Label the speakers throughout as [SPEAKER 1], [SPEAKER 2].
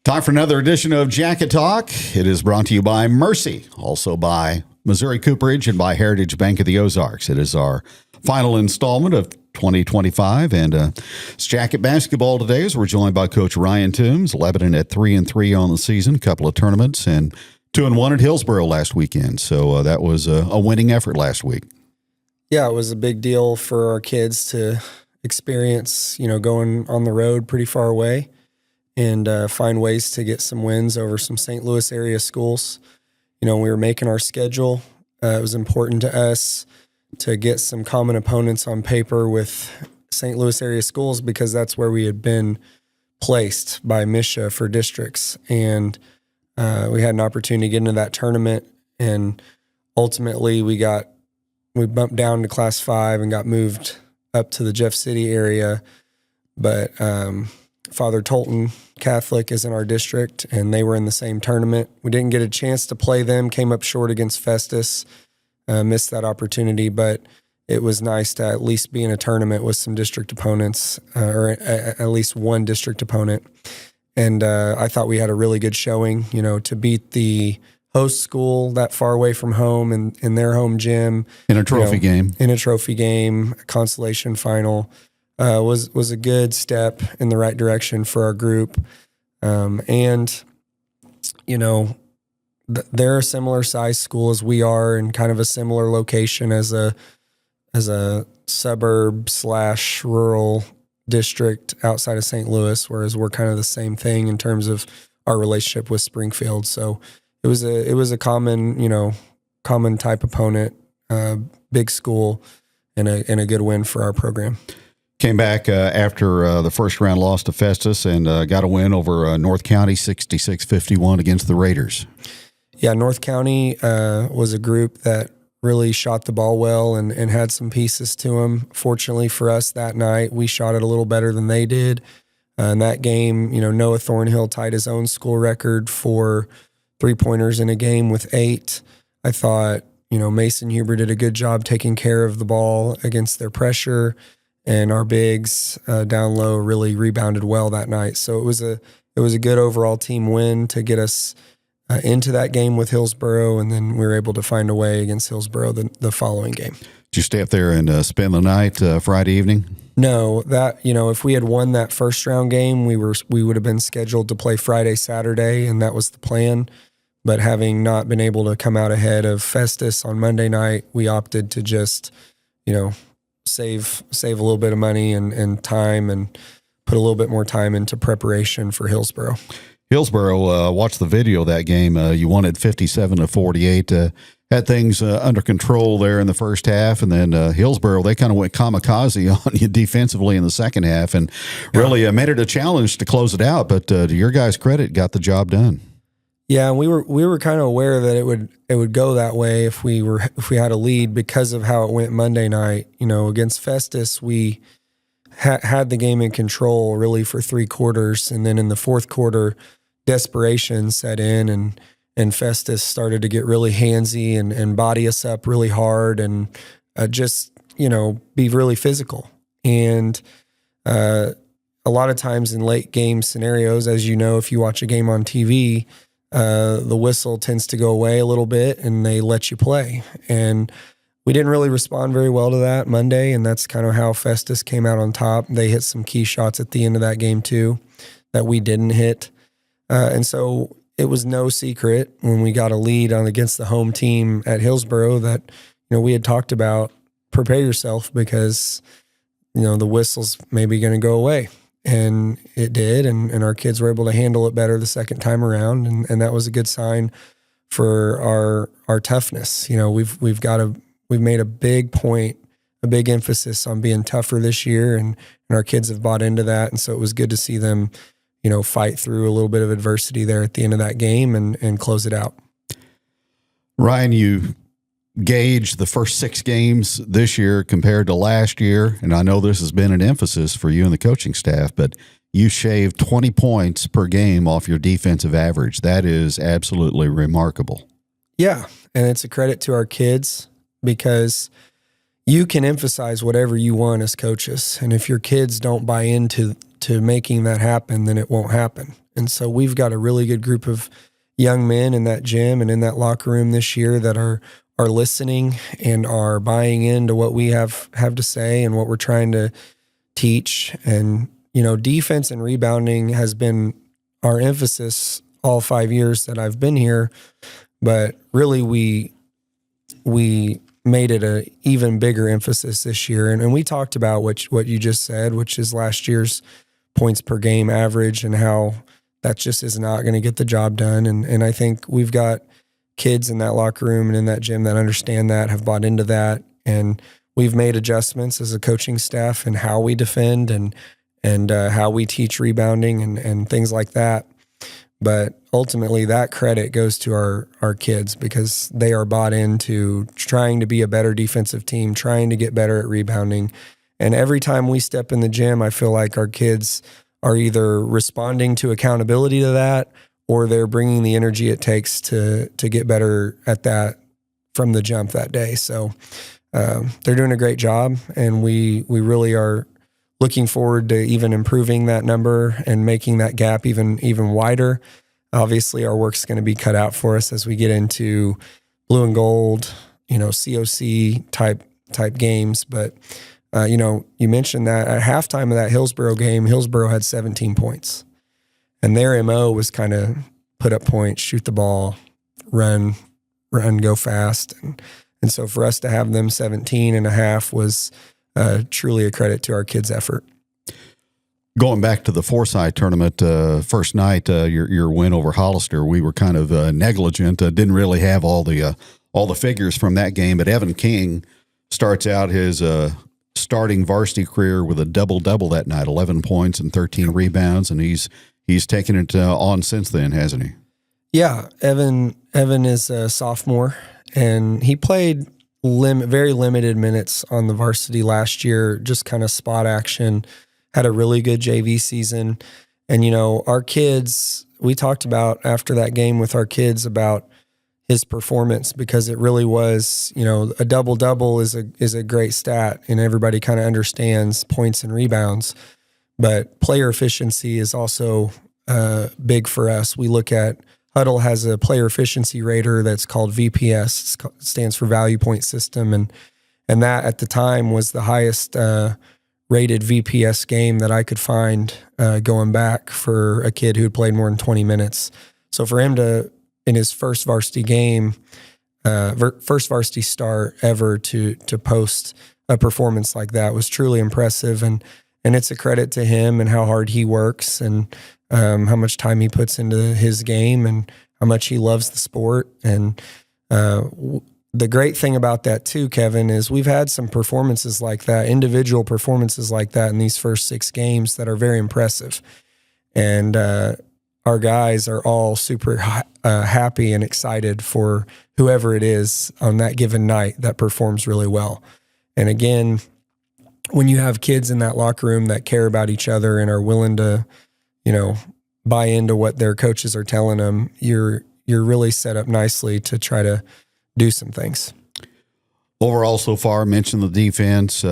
[SPEAKER 1] Time for another edition of Jacket Talk. It is brought to you by Mercy, also by Missouri Cooperage and by Heritage Bank of the Ozarks. It is our final installment of 2025, and it's Jacket basketball today as we're joined by Coach Ryan Toombs. Lebanon at 3-3 on the season, a couple of tournaments, and 2-1 at Hillsboro last weekend. So that was a winning effort last week.
[SPEAKER 2] Yeah, it was a big deal for our kids to experience, going on the road pretty far away and find ways to get some wins over some St. Louis area schools. We were making our schedule. It was important to us to get some common opponents on paper with St. Louis area schools because that's where we had been placed by MSHA for districts. And we had an opportunity to get into that tournament, and ultimately we bumped down to Class 5 and got moved up to the Jeff City area. But Father Tolton Catholic is in our district, and they were in the same tournament. We didn't get a chance to play them, came up short against Festus, missed that opportunity, but it was nice to at least be in a tournament with some district opponents, or at least one district opponent. And I thought we had a really good showing, to beat the host school that far away from home in their home gym.
[SPEAKER 1] In a trophy game. In
[SPEAKER 2] a trophy game, a consolation final. Was a good step in the right direction for our group. They're a similar size school as we are, and kind of a similar location as a suburb / rural district outside of St. Louis, whereas we're kind of the same thing in terms of our relationship with Springfield. So it was a common type opponent, big school, and a good win for our program.
[SPEAKER 1] Came back after the first round loss to Festus and got a win over North County 66-51 against the Raiders.
[SPEAKER 2] Yeah, North County was a group that really shot the ball well and had some pieces to them. Fortunately for us that night, we shot it a little better than they did. In that game, Noah Thornhill tied his own school record for three-pointers in a game with 8. I thought, Mason Huber did a good job taking care of the ball against their pressure, and our bigs down low really rebounded well that night. So it was a good overall team win to get us into that game with Hillsboro, and then we were able to find a way against Hillsboro the following game.
[SPEAKER 1] Did you stay up there and spend the night Friday evening?
[SPEAKER 2] No, that if we had won that first round game, we would have been scheduled to play Friday, Saturday, and that was the plan. But having not been able to come out ahead of Festus on Monday night, we opted to just save a little bit of money and time, and put a little bit more time into preparation for Hillsboro.
[SPEAKER 1] Hillsboro, watched the video of that game. You won it 57-48. Had things under control there in the first half, and then Hillsboro, they kind of went kamikaze on you defensively in the second half, and really made it a challenge to close it out. But to your guys' credit, got the job done.
[SPEAKER 2] Yeah, we were kind of aware that it would go that way if we had a lead because of how it went Monday night. Against Festus, we had the game in control really for 3 quarters, and then in the fourth quarter, desperation set in, and Festus started to get really handsy and body us up really hard, and just be really physical. And a lot of times in late game scenarios, as if you watch a game on TV, the whistle tends to go away a little bit and they let you play. And we didn't really respond very well to that Monday, and that's kind of how Festus came out on top. They hit some key shots at the end of that game too that we didn't hit. And so it was no secret when we got a lead against the home team at Hillsboro that, we had talked about prepare yourself because, the whistle's maybe going to go away. And it did, and our kids were able to handle it better the second time around, and that was a good sign for our toughness. We've made a big point, a big emphasis on being tougher this year, and our kids have bought into that, and so it was good to see them, fight through a little bit of adversity there at the end of that game and close it out.
[SPEAKER 1] Ryan, you gauge the first 6 games this year compared to last year, and I know this has been an emphasis for you and the coaching staff, but you shaved 20 points per game off your defensive average. That is absolutely remarkable.
[SPEAKER 2] Yeah, and it's a credit to our kids because you can emphasize whatever you want as coaches, and if your kids don't buy into to making that happen, then it won't happen. And so we've got a really good group of young men in that gym and in that locker room this year that are listening and are buying into what we have to say and what we're trying to teach. And, defense and rebounding has been our emphasis all 5 years that I've been here. But really we made it a even bigger emphasis this year. And we talked about what you just said, which is last year's points per game average and how that just is not going to get the job done. And I think we've got kids in that locker room and in that gym that understand that, have bought into that. And we've made adjustments as a coaching staff in how we defend and how we teach rebounding and things like that. But ultimately that credit goes to our kids because they are bought into trying to be a better defensive team, trying to get better at rebounding. And every time we step in the gym, I feel like our kids are either responding to accountability to that or they're bringing the energy it takes to get better at that from the jump that day. So they're doing a great job, and we really are looking forward to even improving that number and making that gap even wider. Obviously, our work's going to be cut out for us as we get into blue and gold, COC type games. But you mentioned that at halftime of that Hillsboro game, Hillsboro had 17 points. And their MO was kind of put up points, shoot the ball, run, go fast. And so for us to have them 17 and a half was truly a credit to our kids' effort.
[SPEAKER 1] Going back to the Forsyth tournament, first night, your win over Hollister, we were kind of negligent. Didn't really have all the figures from that game. But Evan King starts out his starting varsity career with a double-double that night, 11 points and 13 rebounds, and he's taken it on since then, hasn't he? Yeah,
[SPEAKER 2] Evan is a sophomore, and he played very limited minutes on the varsity last year, just kind of spot action, had a really good JV season. And, our kids, we talked about after that game with our kids about his performance because it really was, a double-double is a great stat, and everybody kind of understands points and rebounds. But player efficiency is also big for us. We look at Huddle has a player efficiency rater that's called VPS. It stands for Value Point System, and that at the time was the highest rated VPS game that I could find going back for a kid who had played more than 20 minutes. So for him to, in his first varsity game, first varsity start ever to post a performance like that was truly impressive, and it's a credit to him and how hard he works and how much time he puts into his game and how much he loves the sport. And the great thing about that too, Kevin, is we've had some performances like that, individual performances like that in these first 6 games that are very impressive. And our guys are all super happy and excited for whoever it is on that given night that performs really well. And again, when you have kids in that locker room that care about each other and are willing to, buy into what their coaches are telling them, you're really set up nicely to try to do some things.
[SPEAKER 1] Overall, so far, mentioned the defense,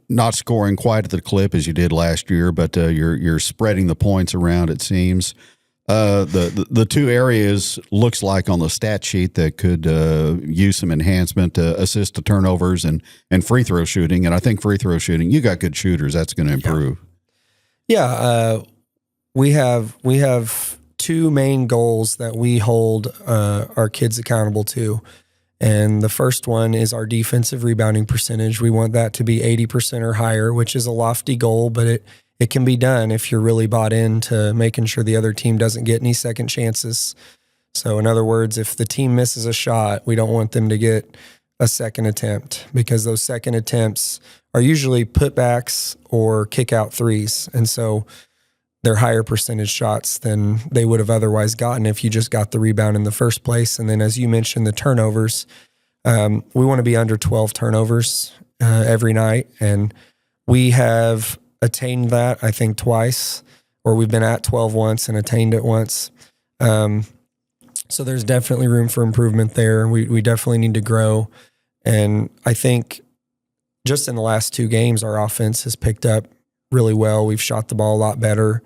[SPEAKER 1] not scoring quite at the clip as you did last year, but you're spreading the points around, it seems. The two areas looks like on the stat sheet that could use some enhancement, assist to turnovers and free throw shooting. And I think free throw shooting, you got good shooters. That's going to improve.
[SPEAKER 2] Yeah. We have 2 main goals that we hold our kids accountable to. And the first one is our defensive rebounding percentage. We want that to be 80% or higher, which is a lofty goal, but it can be done if you're really bought into making sure the other team doesn't get any second chances. So in other words, if the team misses a shot, we don't want them to get a second attempt because those second attempts are usually putbacks or kick out threes. And so they're higher percentage shots than they would have otherwise gotten if you just got the rebound in the first place. And then as you mentioned, the turnovers, we want to be under 12 turnovers every night. And we have attained that, I think, twice, or we've been at 12 once and attained it once. So there's definitely room for improvement there. We definitely need to grow. And I think just in the last 2 games, our offense has picked up really well. We've shot the ball a lot better.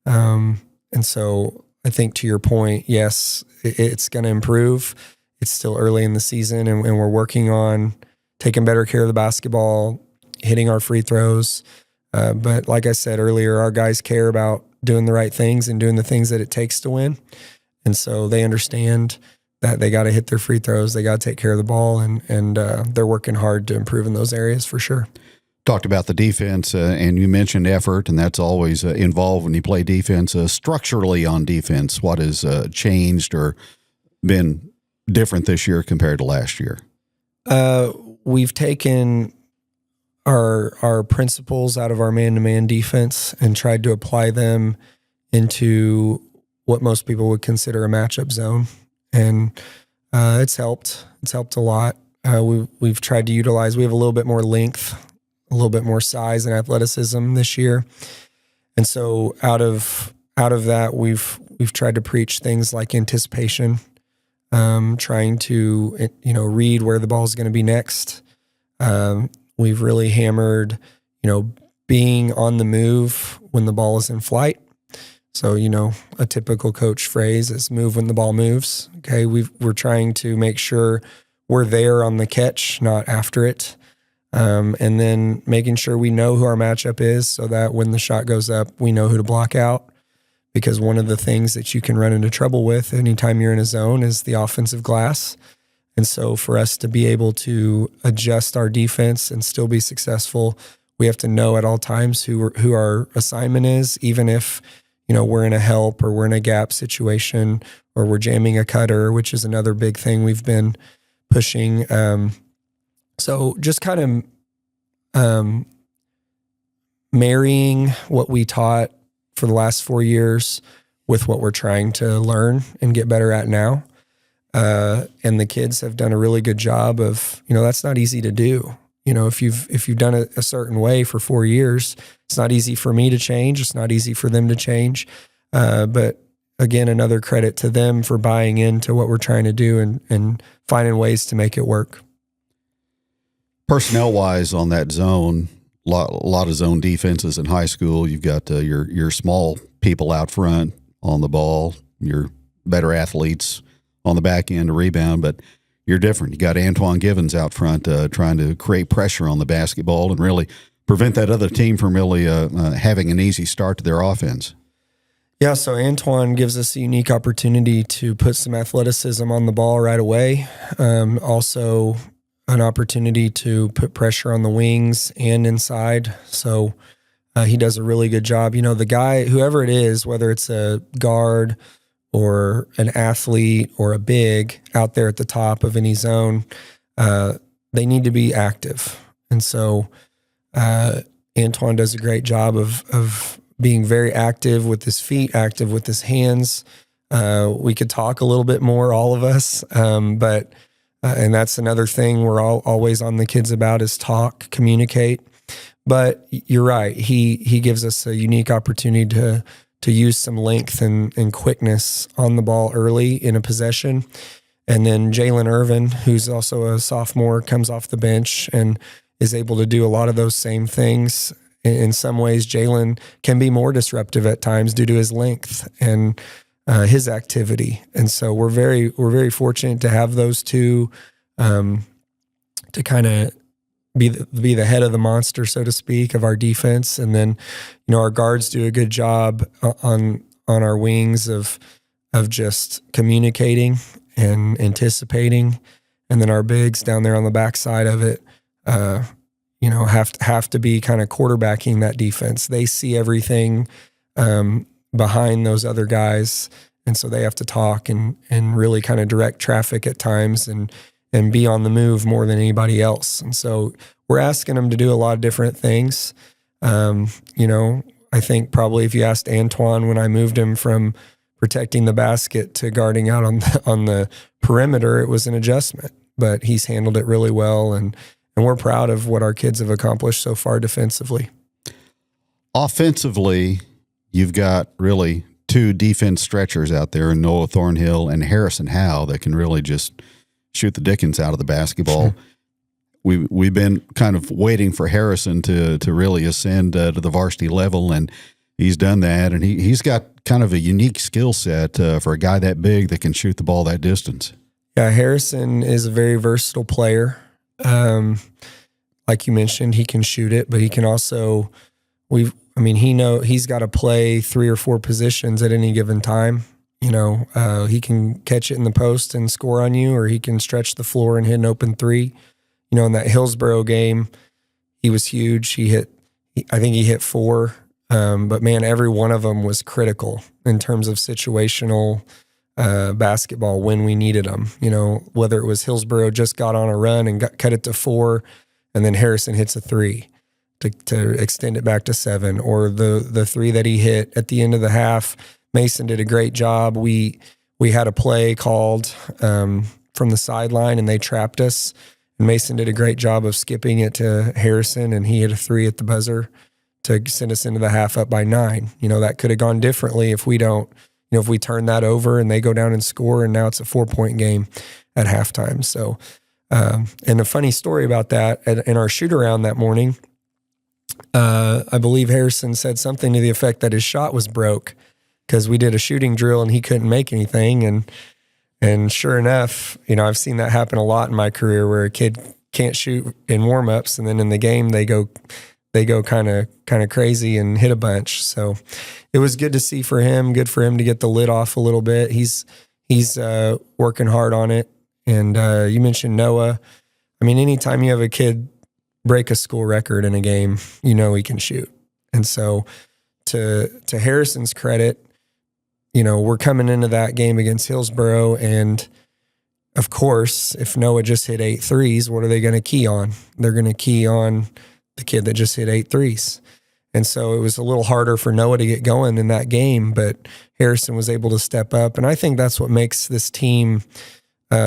[SPEAKER 2] And so I think to your point, yes, it's going to improve. It's still early in the season, and we're working on taking better care of the basketball, hitting our free throws. But like I said earlier, our guys care about doing the right things and doing the things that it takes to win. And so they understand that they got to hit their free throws. They got to take care of the ball, and they're working hard to improve in those areas for sure.
[SPEAKER 1] Talked about the defense, and you mentioned effort, and that's always involved when you play defense. Structurally on defense, what has changed or been different this year compared to last year?
[SPEAKER 2] We've taken our principles out of our man-to-man defense and tried to apply them into what most people would consider a matchup zone. And it's helped. It's helped a lot. We've tried to utilize, we have a little bit more length, a little bit more size and athleticism this year. And so out of that, we've tried to preach things like anticipation, trying to, read where the ball is going to be next. We've really hammered, being on the move when the ball is in flight. So, a typical coach phrase is move when the ball moves. Okay. We're trying to make sure we're there on the catch, not after it. And then making sure we know who our matchup is so that when the shot goes up, we know who to block out. Because one of the things that you can run into trouble with anytime you're in a zone is the offensive glass. And so for us to be able to adjust our defense and still be successful, we have to know at all times who our assignment is, even if, we're in a help or we're in a gap situation or we're jamming a cutter, which is another big thing we've been pushing. So just kind of marrying what we taught for the last 4 years with what we're trying to learn and get better at now. And the kids have done a really good job of, that's not easy to do. If you've done it a certain way for 4 years, it's not easy for me to change. It's not easy for them to change. But again, another credit to them for buying into what we're trying to do and finding ways to make it work.
[SPEAKER 1] Personnel-wise on that zone, a lot of zone defenses in high school. You've got your small people out front on the ball, your better athletes on the back end to rebound, but you're different. You got Antoine Giddens out front trying to create pressure on the basketball and really prevent that other team from really having an easy start to their offense.
[SPEAKER 2] Yeah, so Antoine gives us a unique opportunity to put some athleticism on the ball right away. Also an opportunity to put pressure on the wings and inside. So he does a really good job. The guy, whoever it is, whether it's a guard or an athlete or a big out there at the top of any zone, they need to be active. And so Antoine does a great job of being very active with his feet, active with his hands. We could talk a little bit more, all of us, but and that's another thing we're always on the kids about is talk, communicate. But you're right. He gives us a unique opportunity to use some length and quickness on the ball early in a possession. And then Jalen Irvin, who's also a sophomore, comes off the bench and is able to do a lot of those same things. In some ways, Jalen can be more disruptive at times due to his length and his activity. And so we're very fortunate to have those two to kind of be the head of the monster, so to speak, of our defense. And then, our guards do a good job on our wings of just communicating and anticipating. And then our bigs down there on the backside of it, have to be kind of quarterbacking that defense. They see everything behind those other guys. And so they have to talk and really kind of direct traffic at times and be on the move more than anybody else. And so we're asking them to do a lot of different things. I think probably if you asked Antoine when I moved him from protecting the basket to guarding out on the perimeter, it was an adjustment, but he's handled it really well. And we're proud of what our kids have accomplished so far defensively.
[SPEAKER 1] Offensively, you've got really two defense stretchers out there, Noah Thornhill and Harrison Howe, that can really just shoot the dickens out of the basketball. we've been kind of waiting for Harrison to really ascend to the varsity level, and he's done that. And he's got kind of a unique skill set for a guy that big that can shoot the ball that distance.
[SPEAKER 2] Yeah, Harrison is a very versatile player. Like you mentioned, he can shoot it, but he can also he's got to play 3 or 4 positions at any given time. He can catch it in the post and score on you, or he can stretch the floor and hit an open 3. In that Hillsboro game, he was huge. I think he hit 4. But man, every one of them was critical in terms of situational basketball when we needed them. Whether it was Hillsboro just got on a run and cut it to 4, and then Harrison hits a 3 to extend it back to 7, or the 3 that he hit at the end of the half. Mason did a great job. We had a play called from the sideline, and they trapped us. And Mason did a great job of skipping it to Harrison, and he hit a 3 at the buzzer to send us into the half up by 9. That could have gone differently if we turn that over and they go down and score, and now it's a 4-point game at halftime. So, and a funny story about that, in our shoot around that morning, I believe Harrison said something to the effect that his shot was broke because we did a shooting drill and he couldn't make anything. And sure enough, I've seen that happen a lot in my career where a kid can't shoot in warm-ups, and then in the game they go kind of crazy and hit a bunch. So it was good to see for him, good for him to get the lid off a little bit. He's working hard on it. And you mentioned Noah. Anytime you have a kid break a school record in a game, he can shoot. And so to Harrison's credit, we're coming into that game against Hillsboro, and of course, if Noah just hit 8 threes, what are they going to key on? They're going to key on the kid that just hit 8 threes. And so it was a little harder for Noah to get going in that game, but Harrison was able to step up. And I think that's what makes this team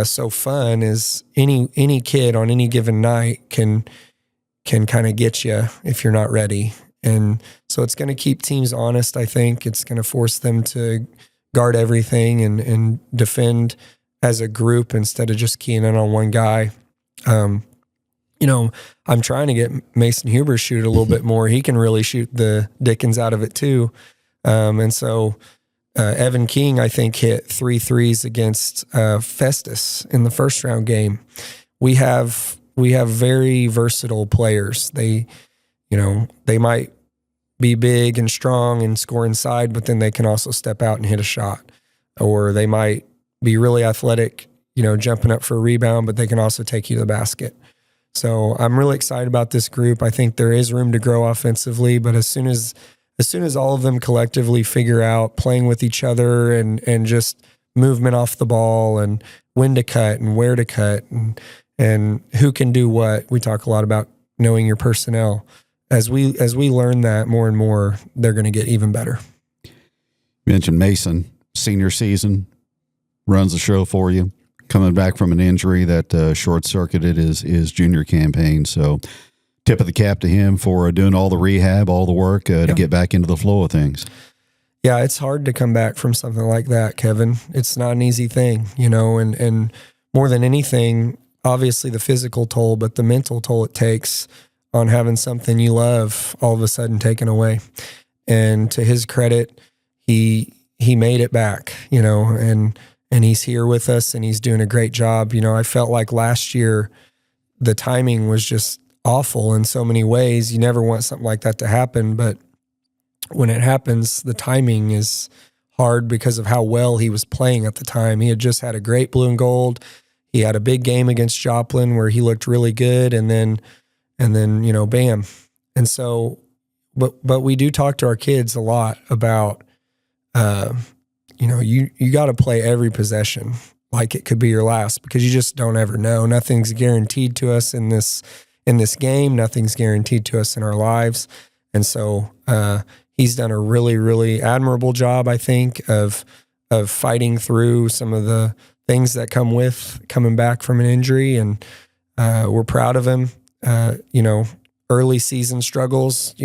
[SPEAKER 2] so fun, is any kid on any given night can kind of get you if you're not ready. And so it's going to keep teams honest, I think. It's going to force them to guard everything and defend as a group instead of just keying in on one guy. I'm trying to get Mason Huber shoot a little bit more. He can really shoot the dickens out of it too. And so Evan King, I think, hit 3 threes against Festus in the first round game. We have very versatile players. They might be big and strong and score inside, but then they can also step out and hit a shot. Or they might be really athletic, jumping up for a rebound, but they can also take you to the basket. So I'm really excited about this group. I think there is room to grow offensively, but as soon as all of them collectively figure out playing with each other and just movement off the ball and when to cut and where to cut and who can do what, we talk a lot about knowing your personnel. As we learn that more and more, they're going to get even better.
[SPEAKER 1] You mentioned Mason, senior season, runs the show for you, coming back from an injury that short-circuited his junior campaign. So tip of the cap to him for doing all the rehab, all the work to get back into the flow of things.
[SPEAKER 2] Yeah, it's hard to come back from something like that, Kevin. It's not an easy thing, and more than anything, obviously the physical toll, but the mental toll it takes on having something you love all of a sudden taken away. And to his credit, he made it back, and he's here with us and he's doing a great job. I felt like last year the timing was just awful in so many ways. You never want something like that to happen, but when it happens, the timing is hard because of how well he was playing at the time. He had just had a great blue and gold. He had a big game against Joplin where he looked really good, and then bam. And so, but we do talk to our kids a lot about, you got to play every possession like it could be your last, because you just don't ever know. Nothing's guaranteed to us in this game. Nothing's guaranteed to us in our lives. And so, he's done a really, really admirable job, I think, of fighting through some of the things that come with coming back from an injury. And, we're proud of him. Early season struggles,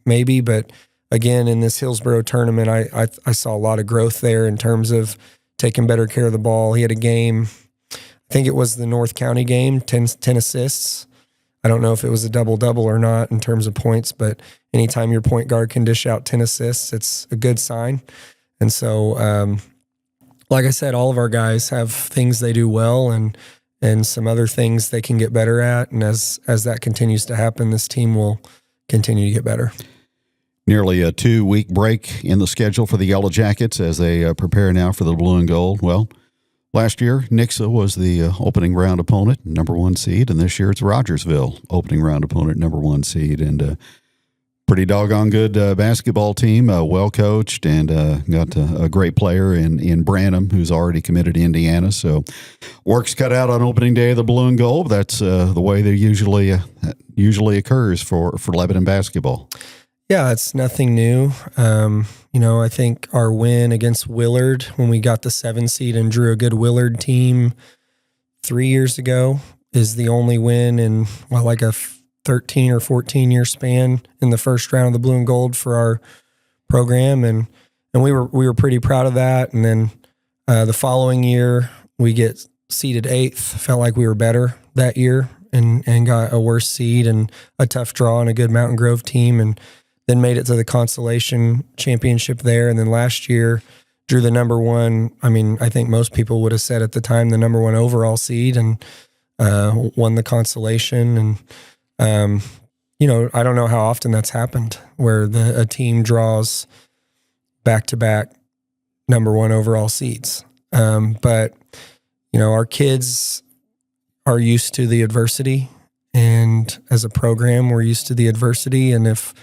[SPEAKER 2] maybe, but again, in this Hillsboro tournament, I saw a lot of growth there in terms of taking better care of the ball. He had a game, I think it was the North County game, 10 assists. I don't know if it was a double-double or not in terms of points, but anytime your point guard can dish out 10 assists, it's a good sign. And so, like I said, all of our guys have things they do well and some other things they can get better at. And as that continues to happen, this team will continue to get better.
[SPEAKER 1] Nearly a 2-week break in the schedule for the Yellow Jackets as they prepare now for the blue and gold. Well, last year, Nixa was the opening round opponent, number 1 seed, and this year it's Rogersville, opening round opponent, number 1 seed. And pretty doggone good basketball team, well coached, and got a great player in Branham who's already committed to Indiana. So work's cut out on opening day of the blue and gold. That's the way they usually occurs for Lebanon basketball.
[SPEAKER 2] Yeah, it's nothing new. I think our win against Willard when we got the 7 seed and drew a good Willard team 3 years ago is the only win in like a 13 or 14 year span in the first round of the blue and gold for our program, and we were pretty proud of that. And then the following year we get seeded 8th. Felt like we were better that year and got a worse seed and a tough draw and a good Mountain Grove team, and then made it to the consolation championship there. And then last year drew the number 1. I mean, I think most people would have said at the time the number 1 overall seed, and won the consolation. And, I don't know how often that's happened where a team draws back-to-back number 1 overall seeds. But our kids are used to the adversity, and as a program, we're used to the adversity. And if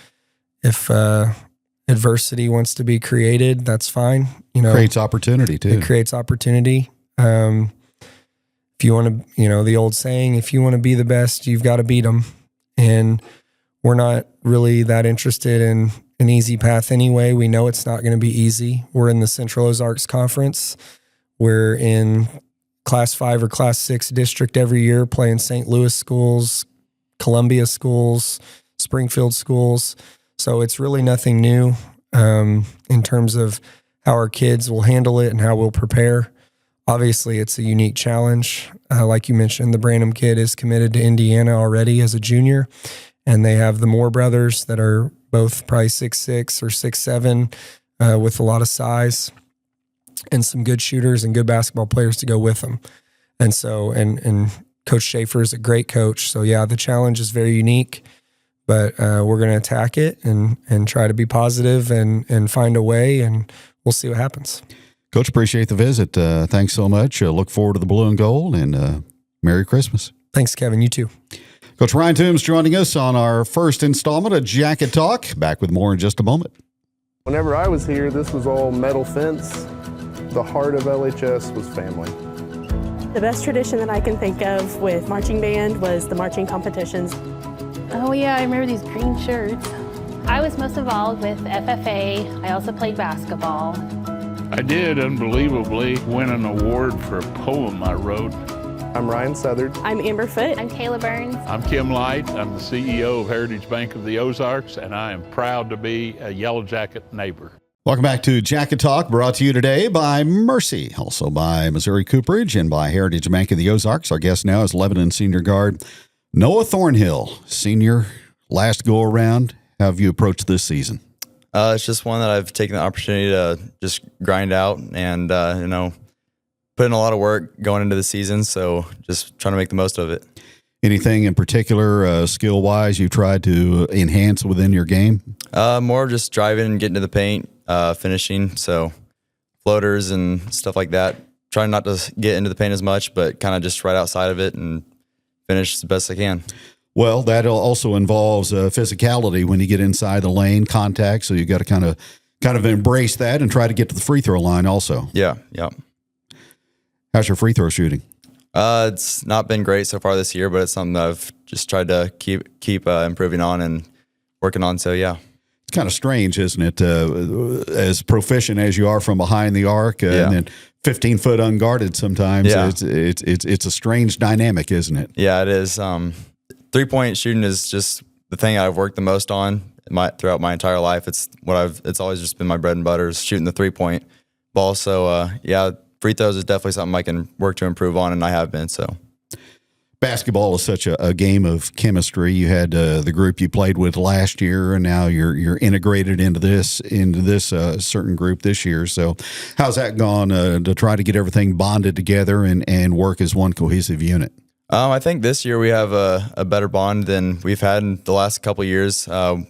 [SPEAKER 2] adversity wants to be created, that's fine.
[SPEAKER 1] Creates opportunity too.
[SPEAKER 2] It creates opportunity. If you want to, the old saying, if you want to be the best, you've got to beat them. And we're not really that interested in an easy path anyway. We know it's not going to be easy. We're in the Central Ozarks Conference. We're in Class 5 or Class 6 district every year, playing St. Louis schools, Columbia schools, Springfield schools. So it's really nothing new in terms of how our kids will handle it and how we'll prepare. Obviously, it's a unique challenge. Like you mentioned, the Branham kid is committed to Indiana already as a junior, and they have the Moore brothers that are both probably 6'6" or 6'7", with a lot of size and some good shooters and good basketball players to go with them. And so, and Coach Schaefer is a great coach. So yeah, the challenge is very unique. But we're going to attack it and try to be positive and find a way, and we'll see what happens.
[SPEAKER 1] Coach, appreciate the visit. Thanks so much. Look forward to the blue and gold, and Merry Christmas.
[SPEAKER 2] Thanks, Kevin. You too.
[SPEAKER 1] Coach Ryan Toombs joining us on our first installment of Jacket Talk. Back with more in just a moment.
[SPEAKER 3] Whenever I was here, this was all metal fence. The heart of LHS was family.
[SPEAKER 4] The best tradition that I can think of with marching band was the marching competitions.
[SPEAKER 5] Oh yeah, I remember these green shirts. I was most involved with FFA. I also played basketball.
[SPEAKER 6] I did, unbelievably, win an award for a poem I wrote.
[SPEAKER 3] I'm Ryan Southard.
[SPEAKER 4] I'm Amber Foote.
[SPEAKER 5] I'm Kayla Burns.
[SPEAKER 6] I'm Kim Light. I'm the CEO of Heritage Bank of the Ozarks, and I am proud to be a Yellow Jacket neighbor.
[SPEAKER 1] Welcome back to Jacket Talk, brought to you today by Mercy, also by Missouri Cooperage and by Heritage Bank of the Ozarks. Our guest now is Lebanon senior guard Noah Thornhill, senior, last go around. How have you approached this season?
[SPEAKER 7] It's just one that I've taken the opportunity to just grind out and, put in a lot of work going into the season. So just trying to make the most of it.
[SPEAKER 1] Anything in particular, skill-wise, you tried to enhance within your game?
[SPEAKER 7] More of just driving and getting to the paint, finishing. So floaters and stuff like that. Trying not to get into the paint as much, but kind of just right outside of it and finish the best I can.
[SPEAKER 1] Well, that also involves physicality when you get inside the lane, contact. So you got to kind of embrace that and try to get to the free throw line also.
[SPEAKER 7] Yeah.
[SPEAKER 1] How's your free throw shooting?
[SPEAKER 7] It's not been great so far this year, but it's something that I've just tried to keep improving on and working on. So yeah.
[SPEAKER 1] It's kind of strange, isn't it? As proficient as you are from behind the arc, and then 15 foot unguarded sometimes. Yeah. It's a strange dynamic, isn't it?
[SPEAKER 7] Yeah, it is. 3-point shooting is just the thing I've worked the most on throughout my entire life. It's always just been my bread and butter is shooting the 3-point ball. So free throws is definitely something I can work to improve on, and I have been. So
[SPEAKER 1] basketball is such a game of chemistry. You had the group you played with last year, and now you're integrated into this certain group this year. So, how's that gone to try to get everything bonded together and work as one cohesive unit?
[SPEAKER 7] I think this year we have a better bond than we've had in the last couple of years. We're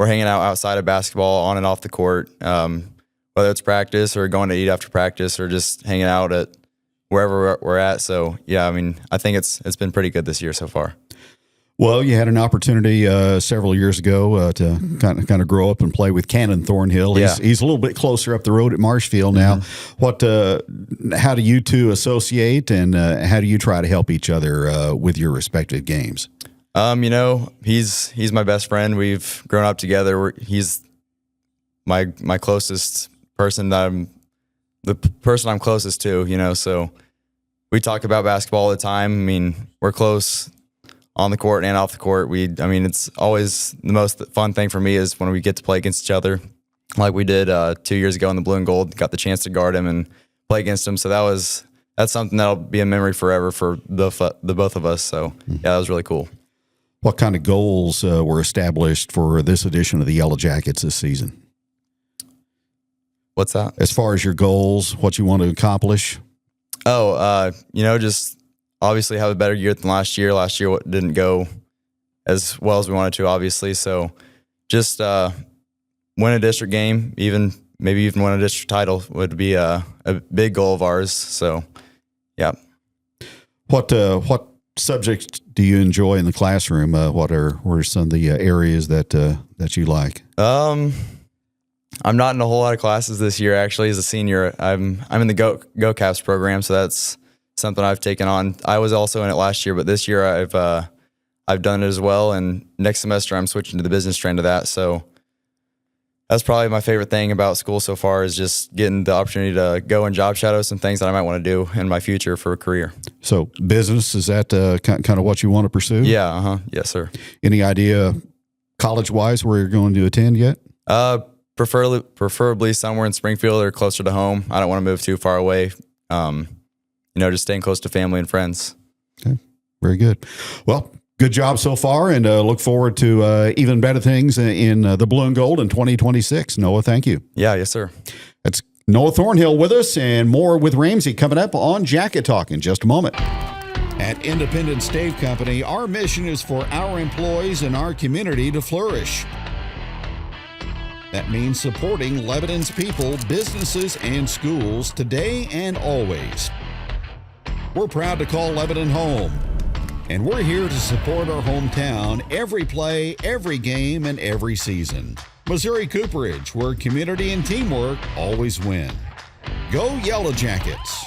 [SPEAKER 7] hanging out outside of basketball, on and off the court, whether it's practice or going to eat after practice or just hanging out at wherever we're at. So, yeah, I think it's been pretty good this year so far.
[SPEAKER 1] Well, you had an opportunity several years ago to kind of grow up and play with Cannon Thornhill. He's a little bit closer up the road at Marshfield now. How do you two associate, and how do you try to help each other with your respective games? He's my best friend. We've grown up together. He's my closest person the person I'm closest to, so we talk about basketball all the time. We're close on the court and off the court. It's always the most fun thing for me is when we get to play against each other, like we did 2 years ago in the blue and gold. Got the chance to guard him and play against him. So that's something that'll be a memory forever for the both of us. So yeah, that was really cool. What kind of goals were established for this edition of the Yellow Jackets this season?
[SPEAKER 7] What's that?
[SPEAKER 1] As far as your goals, what you want to accomplish?
[SPEAKER 7] Just obviously have a better year than last year. Last year didn't go as well as we wanted to, obviously. So just win a district game, maybe even win a district title would be a big goal of ours. So, yeah.
[SPEAKER 1] What subjects do you enjoy in the classroom? What are some of the areas that you like?
[SPEAKER 7] I'm not in a whole lot of classes this year. Actually, as a senior, I'm in the Go Caps program, so that's something I've taken on. I was also in it last year, but this year I've done it as well. And next semester I'm switching to the business trend of that. So that's probably my favorite thing about school so far is just getting the opportunity to go and job shadow some things that I might want to do in my future for a career. So
[SPEAKER 1] business, is that kind of what you want to pursue?
[SPEAKER 7] Yeah. Yes, sir.
[SPEAKER 1] Any idea college-wise where you're going to attend yet?
[SPEAKER 7] Preferably somewhere in Springfield or closer to home. I don't want to move too far away. Just staying close to family and friends.
[SPEAKER 1] Okay, very good. Well, good job so far, and look forward to even better things in the blue and gold in 2026. Noah, thank you.
[SPEAKER 7] Yeah, yes, sir.
[SPEAKER 1] That's Noah Thornhill with us, and more with Ramsey coming up on Jacket Talk in just a moment. At Independent Stave Company, our mission is for our employees and our community to flourish. That means supporting Lebanon's people, businesses, and schools today and always. We're proud to call Lebanon home, and we're here to support our hometown every play, every game, and every season. Missouri Cooperage, where community and teamwork always win. Go Yellow Jackets!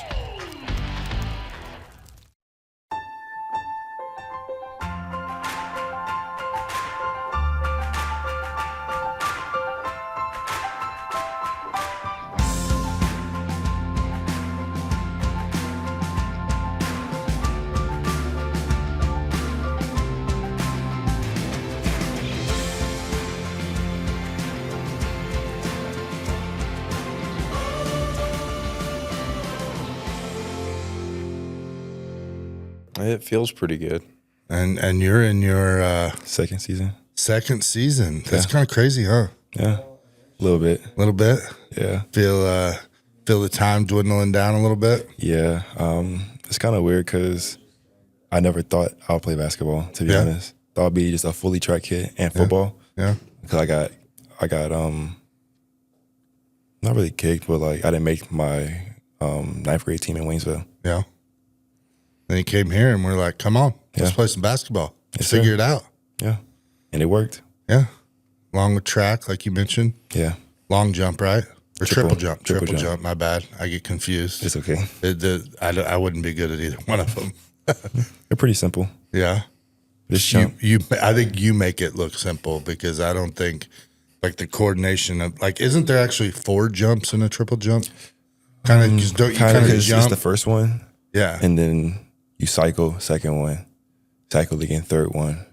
[SPEAKER 8] It feels pretty good.
[SPEAKER 9] And you're in your
[SPEAKER 8] second season.
[SPEAKER 9] Second season. That's kind of crazy, huh?
[SPEAKER 8] Yeah, a little bit.
[SPEAKER 9] A little bit.
[SPEAKER 8] Yeah.
[SPEAKER 9] Feel the time dwindling down a little bit.
[SPEAKER 8] Yeah. It's kind of weird because I never thought I would play basketball. To be honest, thought I'd be just a fully track kid and football.
[SPEAKER 9] Yeah.
[SPEAKER 8] Because I got not really kicked, but like I didn't make my 9th grade team in Waynesville.
[SPEAKER 9] Yeah. Then he came here and we're like, come on, let's play some basketball. Let's figure it out.
[SPEAKER 8] Yeah. And it worked.
[SPEAKER 9] Yeah. Long track, like you mentioned.
[SPEAKER 8] Yeah.
[SPEAKER 9] Long jump, right? Or triple jump.
[SPEAKER 8] Triple
[SPEAKER 9] Triple
[SPEAKER 8] jump.
[SPEAKER 9] jump. My bad. I get confused.
[SPEAKER 8] It's okay.
[SPEAKER 9] I wouldn't be good at either one of them.
[SPEAKER 8] They're pretty simple.
[SPEAKER 9] Yeah.
[SPEAKER 8] Just jump.
[SPEAKER 9] I think you make it look simple because I don't think like the coordination of like, isn't there actually 4 jumps in a triple jump? Kind of because don't you kind of jump?
[SPEAKER 8] It's the first one.
[SPEAKER 9] Yeah.
[SPEAKER 8] And then you cycle, second one, cycle again, third one,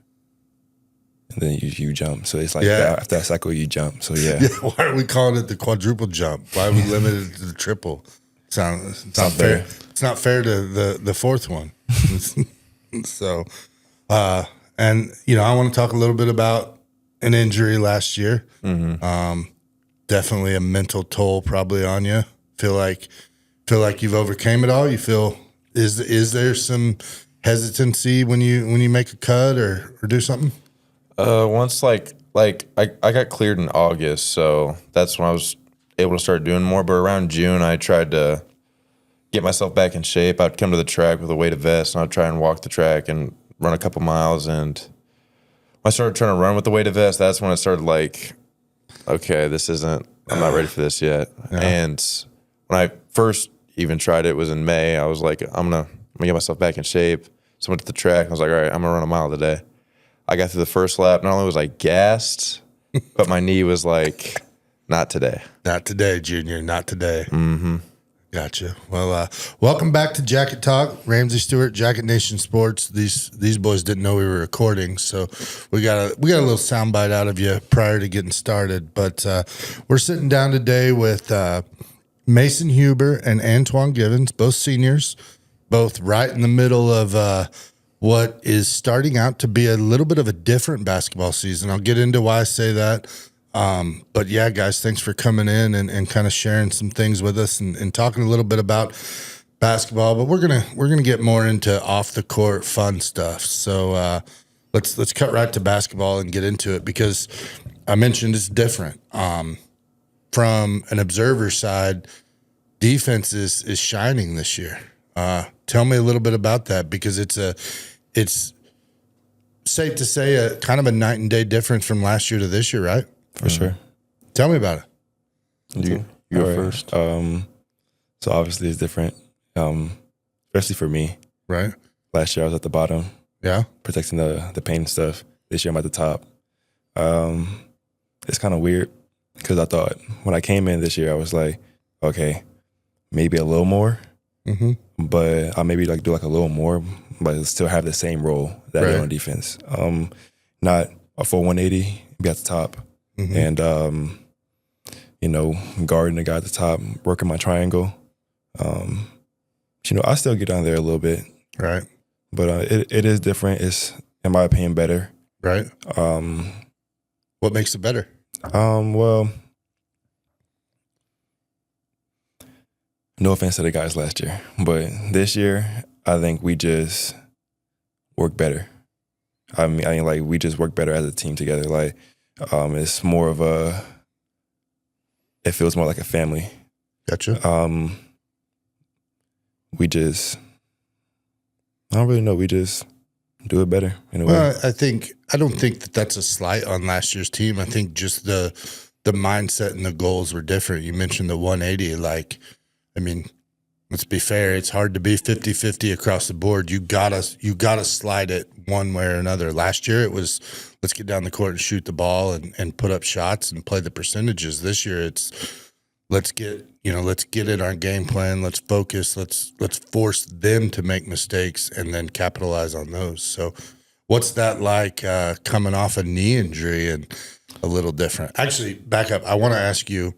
[SPEAKER 8] and then you jump. So it's like after that cycle, you jump. So yeah.
[SPEAKER 9] Why are we calling it the quadruple jump? Why are we limited to the triple? It's not fair. It's not fair to the fourth one. So, and I want to talk a little bit about an injury last year. Definitely a mental toll probably on you. Feel like you've overcame it all. You feel is there some hesitancy when you make a cut or do something?
[SPEAKER 10] Once like I got cleared in August, so that's when I was able to start doing more. But around June, I tried to get myself back in shape. I'd come to the track with a weighted vest, and I'd try and walk the track and run a couple miles. And when I started trying to run with the weighted vest, that's when I started like, okay, I'm not ready for this yet. Yeah. And when I first even tried it was in May. I was like, I'm gonna get myself back in shape. So I went to the track. And I was like, all right, I'm gonna run a mile today. I got through the first lap. Not only was I gassed, but my knee was like, not today.
[SPEAKER 9] Not today, Junior. Not today. Mm-hmm. Gotcha. Well, welcome back to Jacket Talk. Ramsey Stewart, Jacket Nation Sports. These boys didn't know we were recording, so we got a little soundbite out of you prior to getting started. But we're sitting down today with Mason Huber and Antoine Giddens, both seniors, both right in the middle of what is starting out to be a little bit of a different basketball season. I'll get into why I say that. But yeah, guys, thanks for coming in and kind of sharing some things with us and talking a little bit about basketball. But we're gonna get more into off the court fun stuff. So let's cut right to basketball and get into it, because I mentioned it's different. From an observer side, defense is shining this year. Tell me a little bit about that, because it's safe to say a kind of a night and day difference from last year to this year, right?
[SPEAKER 8] For sure.
[SPEAKER 9] Tell me about it.
[SPEAKER 10] You go first.
[SPEAKER 8] So obviously it's different, especially for me.
[SPEAKER 9] Right.
[SPEAKER 8] Last year I was at the bottom.
[SPEAKER 9] Yeah.
[SPEAKER 8] Protecting the paint and stuff. This year I'm at the top. It's kind of weird, because I thought when I came in this year, I was like, okay, maybe a little more, but I'll maybe like do like a little more, but still have the same role that I did on defense. Not a full 180, be at the top. And, guarding the guy at the top, working my triangle. I still get down there a little bit.
[SPEAKER 9] Right.
[SPEAKER 8] But it is different. It's, in my opinion, better.
[SPEAKER 9] Right. What makes it better?
[SPEAKER 8] Well, no offense to the guys last year, but this year, I think we just work better. I mean, like, we just work better as a team together. Like, it's more of it feels more like a family.
[SPEAKER 9] Gotcha.
[SPEAKER 8] I don't really know. We just do it better in a way.
[SPEAKER 9] Well, I don't think that's a slight on last year's team. I think just the mindset and the goals were different. You mentioned the 180. Like, I mean, let's be fair. It's hard to be 50-50 across the board. You gotta slide it one way or another. Last year it was, let's get down the court and shoot the ball and put up shots and play the percentages. This year it's, let's get in our game plan. Let's focus. Let's force them to make mistakes and then capitalize on those. So what's that like coming off a knee injury and a little different? Actually, back up. I want to ask you,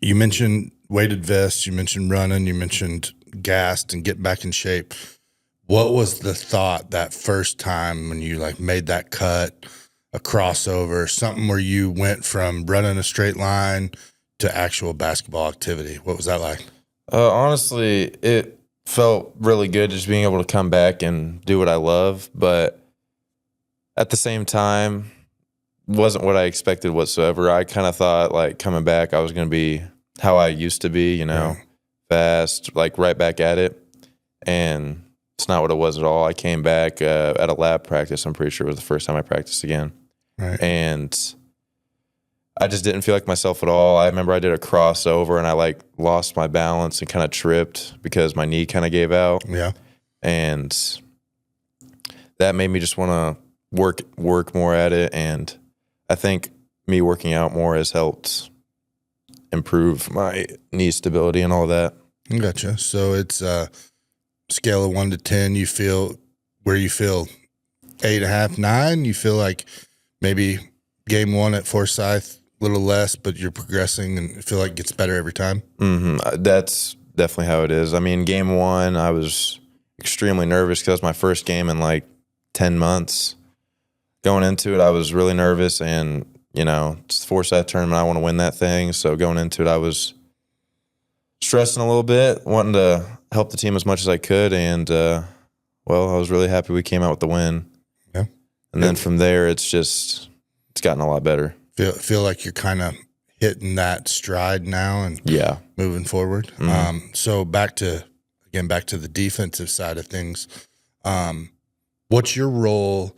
[SPEAKER 9] you mentioned weighted vests, you mentioned running, you mentioned gassed and getting back in shape. What was the thought that first time when you like made that cut, a crossover, something where you went from running a straight line to actual basketball activity? What was that like?
[SPEAKER 10] Honestly, it felt really good just being able to come back and do what I love, but at the same time, wasn't what I expected whatsoever. I kind of thought like coming back, I was going to be how I used to be, fast, like right back at it. And it's not what it was at all. I came back at a lab practice. I'm pretty sure it was the first time I practiced again.
[SPEAKER 9] Right.
[SPEAKER 10] And I just didn't feel like myself at all. I remember I did a crossover and I like lost my balance and kind of tripped because my knee kind of gave out.
[SPEAKER 9] Yeah.
[SPEAKER 10] And that made me just want to work more at it. And I think me working out more has helped improve my knee stability and all that.
[SPEAKER 9] Gotcha. So it's a scale of 1 to 10. You feel 8.5, 9. You feel like maybe game one at Forsyth, a little less, but you're progressing and feel like it gets better every time.
[SPEAKER 10] Mm-hmm. That's definitely how it is. I mean, game one, I was extremely nervous because it was my first game in like 10 months. Going into it, I was really nervous, and, you know, it's the Forsyth tournament. I want to win that thing. So going into it, I was stressing a little bit, wanting to help the team as much as I could. And, well, I was really happy we came out with the win.
[SPEAKER 9] Yeah.
[SPEAKER 10] And then from there, it's gotten a lot better.
[SPEAKER 9] Feel like you're kind of hitting that stride now and moving forward.
[SPEAKER 10] Mm-hmm.
[SPEAKER 9] So back to the defensive side of things. What's your role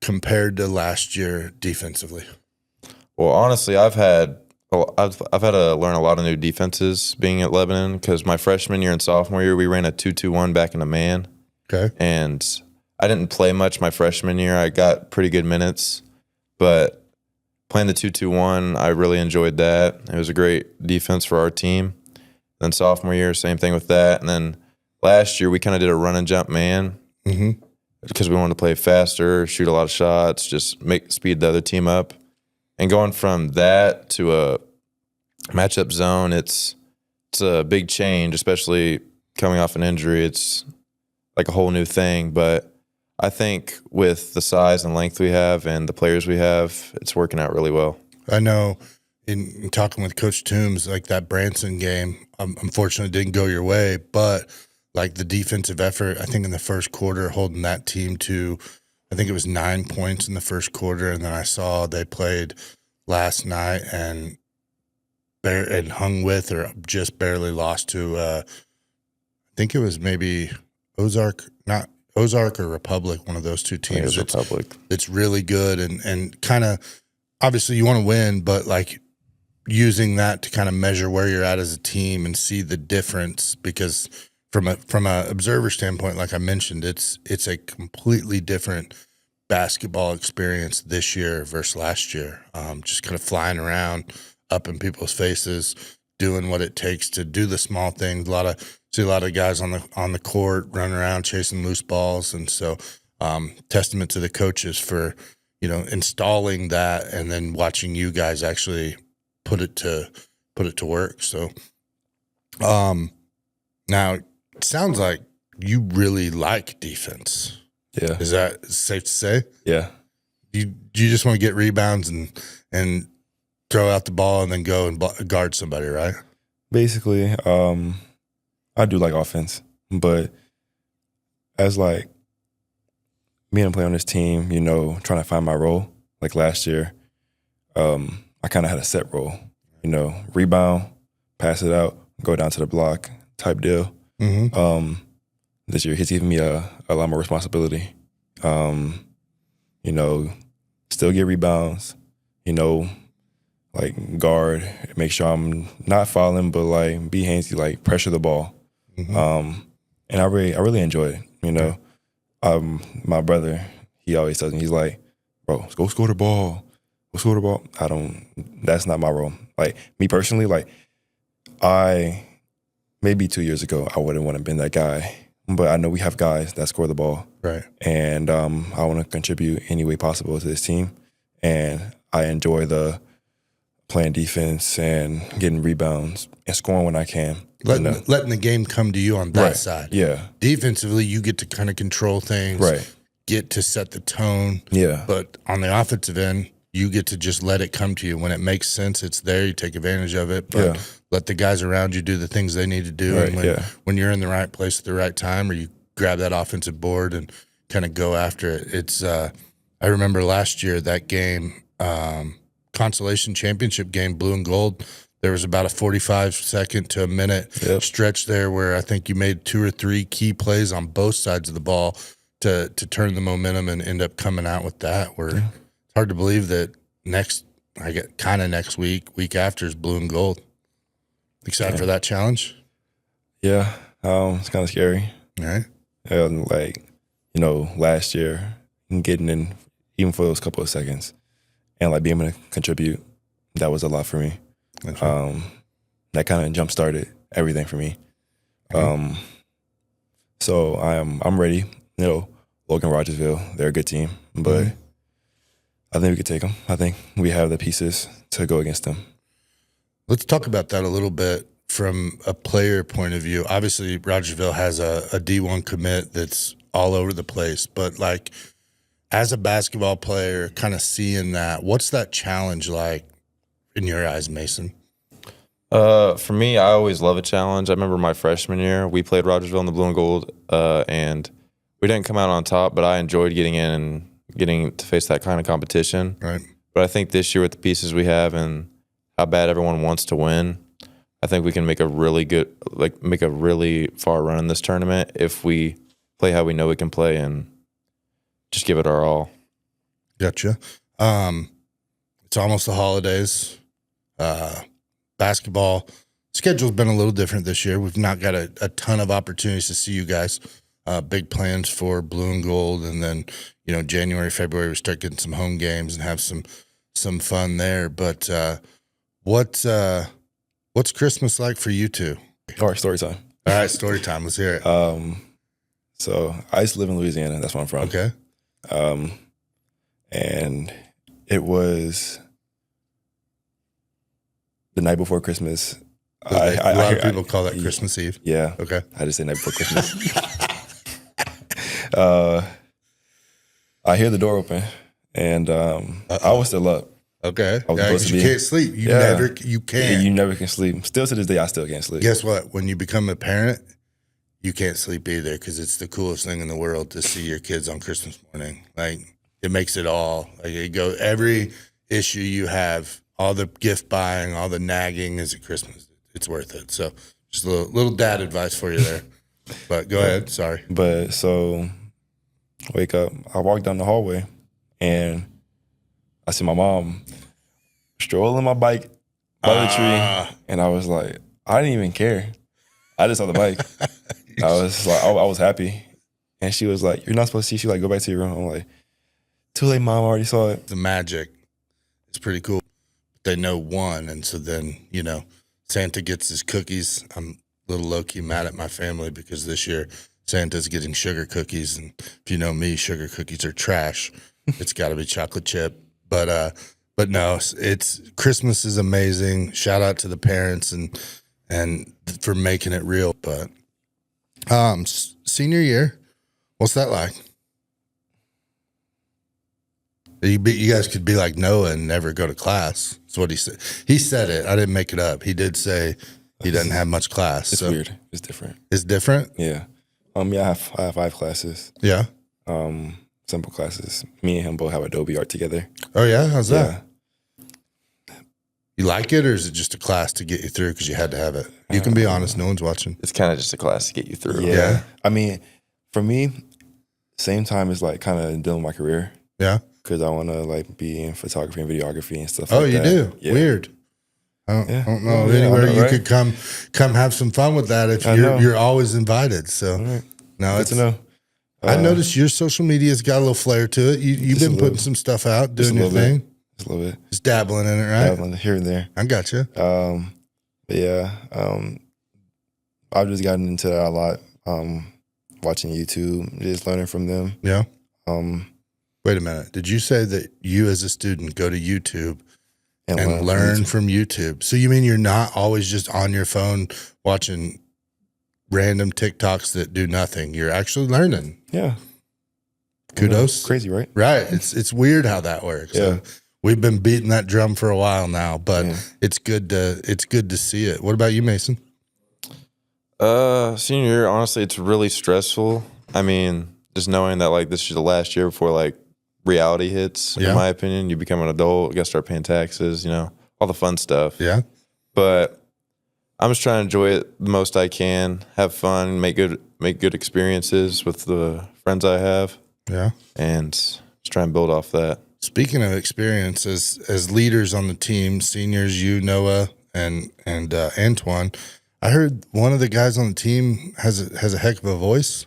[SPEAKER 9] compared to last year defensively?
[SPEAKER 10] Well, honestly, I've had to learn a lot of new defenses being at Lebanon, because my freshman year and sophomore year, we ran a 2-2-1 back in a man.
[SPEAKER 9] Okay.
[SPEAKER 10] And I didn't play much my freshman year. I got pretty good minutes, but playing the 2-2-1, I really enjoyed that. It was a great defense for our team. Then sophomore year, same thing with that. And then last year, we kind of did a run and jump man because we wanted to play faster, shoot a lot of shots, just speed the other team up. And going from that to a matchup zone, it's a big change, especially coming off an injury. It's like a whole new thing. But I think with the size and length we have and the players we have, it's working out really well.
[SPEAKER 9] I know in talking with Coach Toombs, like that Branson game, unfortunately didn't go your way, but like the defensive effort, I think in the first quarter, holding that team to, I think it was 9 points in the first quarter. And then I saw they played last night and hung with, or just barely lost to, I think it was maybe Ozark or Republic, one of those two teams.
[SPEAKER 10] Republic.
[SPEAKER 9] It's really good and kind of, obviously you want to win, but like using that to kind of measure where you're at as a team and see the difference, because from a observer standpoint, like I mentioned, it's a completely different basketball experience this year versus last year. Just kind of flying around up in people's faces, doing what it takes to do the small things. See a lot of guys on the court running around chasing loose balls, and so testament to the coaches for, you know, installing that and then watching you guys actually put it to work. So now it sounds like you really like defense.
[SPEAKER 8] Yeah.
[SPEAKER 9] Is that safe to say?
[SPEAKER 8] Yeah.
[SPEAKER 9] You just want to get rebounds and throw out the ball and then go and guard somebody, right?
[SPEAKER 8] Basically, I do like offense, but as like being a player on this team, you know, trying to find my role, like last year, I kind of had a set role, you know, rebound, pass it out, go down to the block type deal. This year he's giving me a lot more responsibility. You know, still get rebounds, you know, like guard, make sure I'm not fouling, but like be handsy, like pressure the ball. And I really enjoy it, you know. My brother, he always tells me, he's like, bro, go score the ball. Go score the ball. That's not my role. Like me personally, like maybe 2 years ago, I wouldn't want to have been that guy. But I know we have guys that score the ball.
[SPEAKER 9] Right.
[SPEAKER 8] And I want to contribute any way possible to this team. And I enjoy the playing defense and getting rebounds and scoring when I can.
[SPEAKER 9] Letting the game come to you on that side.
[SPEAKER 8] Yeah.
[SPEAKER 9] Defensively, you get to kind of control things.
[SPEAKER 8] Right.
[SPEAKER 9] Get to set the tone.
[SPEAKER 8] Yeah.
[SPEAKER 9] But on the offensive end, you get to just let it come to you. When it makes sense, it's there. You take advantage of it. But let the guys around you do the things they need to do.
[SPEAKER 8] Right,
[SPEAKER 9] And when you're in the right place at the right time, or you grab that offensive board and kind of go after it. It's I remember last year that game, consolation championship game, blue and gold. There was about a 45-second to a minute stretch there where I think you made 2 or 3 key plays on both sides of the ball to turn the momentum and end up coming out with that. Where it's hard to believe that next week after is blue and gold. Excited for that challenge?
[SPEAKER 8] Yeah, it's kind of scary.
[SPEAKER 9] All right.
[SPEAKER 8] Like, you know, last year, getting in even for those couple of seconds and like being able to contribute, that was a lot for me. That kind of jump started everything for me. So I'm ready. You know, Logan Rogersville, they're a good team, but I think we could take them. I think we have the pieces to go against them.
[SPEAKER 9] Let's talk about that a little bit. from a player point of view? Obviously, Rogersville has a D1 commit that's all over the place, but like as a basketball player, kind of seeing that, what's that challenge like in your eyes, Mason?
[SPEAKER 10] For me, I always love a challenge. I remember my freshman year, we played Rogersville in the blue and gold, and we didn't come out on top, but I enjoyed getting in and getting to face that kind of competition.
[SPEAKER 9] Right.
[SPEAKER 10] But I think this year with the pieces we have and how bad everyone wants to win, I think we can make a really far run in this tournament if we play how we know we can play and just give it our all.
[SPEAKER 9] Gotcha. It's almost the holidays. Basketball schedule's been a little different this year. We've not got a ton of opportunities to see you guys. Big plans for blue and gold, and then January, February we start getting some home games and have some fun there. But what's Christmas like for you two?
[SPEAKER 8] All right, story time.
[SPEAKER 9] All right, story time. Let's hear it.
[SPEAKER 8] So I used to live in Louisiana. That's where I'm from.
[SPEAKER 9] Okay.
[SPEAKER 8] And it was the night before Christmas.
[SPEAKER 9] A lot of people call that Christmas Eve.
[SPEAKER 8] Yeah.
[SPEAKER 9] Okay.
[SPEAKER 8] I just say night before Christmas. I hear the door open, and I was still up.
[SPEAKER 9] Okay.
[SPEAKER 8] I was supposed to be.
[SPEAKER 9] Can't sleep. You can't.
[SPEAKER 8] You never can sleep. Still to this day, I still can't sleep.
[SPEAKER 9] Guess what? When you become a parent, you can't sleep either because it's the coolest thing in the world to see your kids on Christmas morning. Like, it makes it all. Like, every issue you have, all the gift buying, all the nagging is at Christmas. It's worth it. So just a little dad advice for you there. But go ahead. Sorry.
[SPEAKER 8] But so wake up. I walk down the hallway, and I see my mom strolling my bike by the tree, and I was like, I didn't even care. I just saw the bike. I was like, I was happy, and she was like, "You're not supposed to see." She like, "Go back to your room." I'm like, "Too late, Mom. I already saw it."
[SPEAKER 9] The magic is pretty cool. They know one, and so then Santa gets his cookies. I'm a little low key mad at my family because this year Santa's getting sugar cookies, and if you know me, sugar cookies are trash. It's got to be chocolate chip. But no, it's Christmas is amazing. Shout out to the parents and for making it real. But senior year, what's that like? You guys could be like Noah and never go to class. That's what he said. He said it. I didn't make it up. He did say he doesn't have much class.
[SPEAKER 8] It's weird. It's different.
[SPEAKER 9] It's different?
[SPEAKER 8] Yeah. Yeah, I have 5 classes.
[SPEAKER 9] Yeah.
[SPEAKER 8] Simple classes. Me and him both have Adobe Art together.
[SPEAKER 9] Oh, yeah? How's that? You like it, or is it just a class to get you through because you had to have it? You can be honest. No one's watching.
[SPEAKER 10] It's kind of just a class to get you through.
[SPEAKER 8] Yeah. I mean, for me, same time is like kind of dealing with my career.
[SPEAKER 9] Yeah.
[SPEAKER 8] Because I want to like be in photography and videography and stuff
[SPEAKER 9] like that. Oh,
[SPEAKER 8] you
[SPEAKER 9] do? Yeah. Weird. I don't know anywhere you could come have some fun with that if you're always invited. So no, it's to know. I noticed your social media's got a little flair to it. You've been putting some stuff out, doing your thing.
[SPEAKER 8] Just a little bit.
[SPEAKER 9] Just dabbling in it, right?
[SPEAKER 8] Dabbling here and there.
[SPEAKER 9] I got you.
[SPEAKER 8] But yeah, I've just gotten into that a lot. Watching YouTube, just learning from them.
[SPEAKER 9] Yeah. Wait a minute. Did you say that you as a student go to YouTube and learn from YouTube? So you mean you're not always just on your phone watching random TikToks that do nothing? You're actually learning.
[SPEAKER 8] Yeah.
[SPEAKER 9] Kudos.
[SPEAKER 8] Crazy, right?
[SPEAKER 9] Right. It's weird how that works. Yeah. So we've been beating that drum for a while now, but it's good to see it. What about you, Mason?
[SPEAKER 10] Senior year, honestly, it's really stressful. I mean, just knowing that like this is the last year before like reality hits, in my opinion. You become an adult, you gotta start paying taxes, all the fun stuff.
[SPEAKER 9] Yeah.
[SPEAKER 10] But I'm just trying to enjoy it the most I can, have fun, make good experiences with the friends I have.
[SPEAKER 9] Yeah.
[SPEAKER 10] And just try and build off that. Speaking
[SPEAKER 9] of experience, as leaders on the team, seniors, you, Noah, and Antoine, I heard one of the guys on the team has a heck of a voice.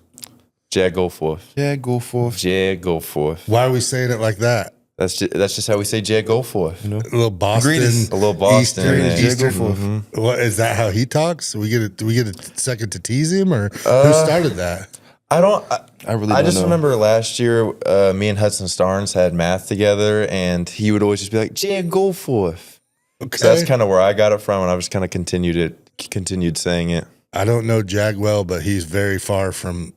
[SPEAKER 10] Jag, go forth.
[SPEAKER 8] Jag, go forth.
[SPEAKER 10] Jag, go forth.
[SPEAKER 9] Why are we saying it like that?
[SPEAKER 10] That's just how we say Jag, go forth.
[SPEAKER 9] A little Boston.
[SPEAKER 10] A little Boston.
[SPEAKER 9] Eastern. Mm-hmm. What, is that how he talks? Do we get a second to tease him, or who started that?
[SPEAKER 10] I just
[SPEAKER 8] know.
[SPEAKER 10] remember last year, me and Hudson Starnes had math together, and he would always just be like, Jag, go forth.
[SPEAKER 9] Okay.
[SPEAKER 10] So that's kind of where I got it from, and I just kind of continued it continued saying it.
[SPEAKER 9] I don't know Jag well, but he's very far from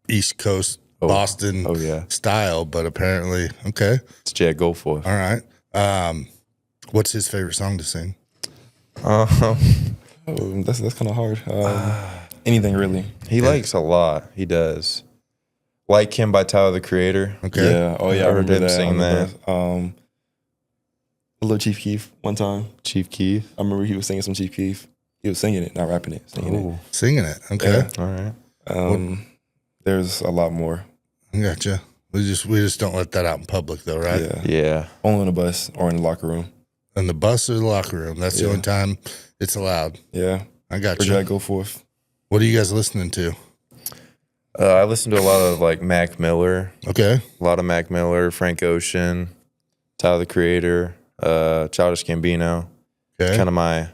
[SPEAKER 9] East Coast Boston style, but apparently, okay.
[SPEAKER 10] It's Jag Goldfoy.
[SPEAKER 9] All right. What's his favorite song to sing?
[SPEAKER 8] That's kind of hard. Anything really.
[SPEAKER 10] He likes a lot. He does. Like Him by Tyler, the Creator.
[SPEAKER 9] Okay.
[SPEAKER 8] Yeah. Oh, yeah. I
[SPEAKER 10] heard him sing that.
[SPEAKER 8] A little Chief Keef one time.
[SPEAKER 10] Chief Keef.
[SPEAKER 8] I remember he was singing some Chief Keef. He was singing it, not rapping it. Singing it.
[SPEAKER 9] Singing it. Okay.
[SPEAKER 10] Yeah. All right.
[SPEAKER 8] There's a lot more.
[SPEAKER 9] I gotcha. We just don't let that out in public, though, right?
[SPEAKER 8] Yeah.
[SPEAKER 10] Yeah.
[SPEAKER 8] Only on the bus or in the locker room.
[SPEAKER 9] In the bus or the locker room. That's the only time it's allowed.
[SPEAKER 8] Yeah.
[SPEAKER 9] I got
[SPEAKER 8] Or
[SPEAKER 9] you.
[SPEAKER 8] Jag go forth.
[SPEAKER 9] What are you guys listening to?
[SPEAKER 10] I listen to a lot of like Mac Miller.
[SPEAKER 9] Okay.
[SPEAKER 10] A lot of Mac Miller, Frank Ocean, Tyler the Creator, Childish Gambino.
[SPEAKER 9] Okay.
[SPEAKER 10] Kind of my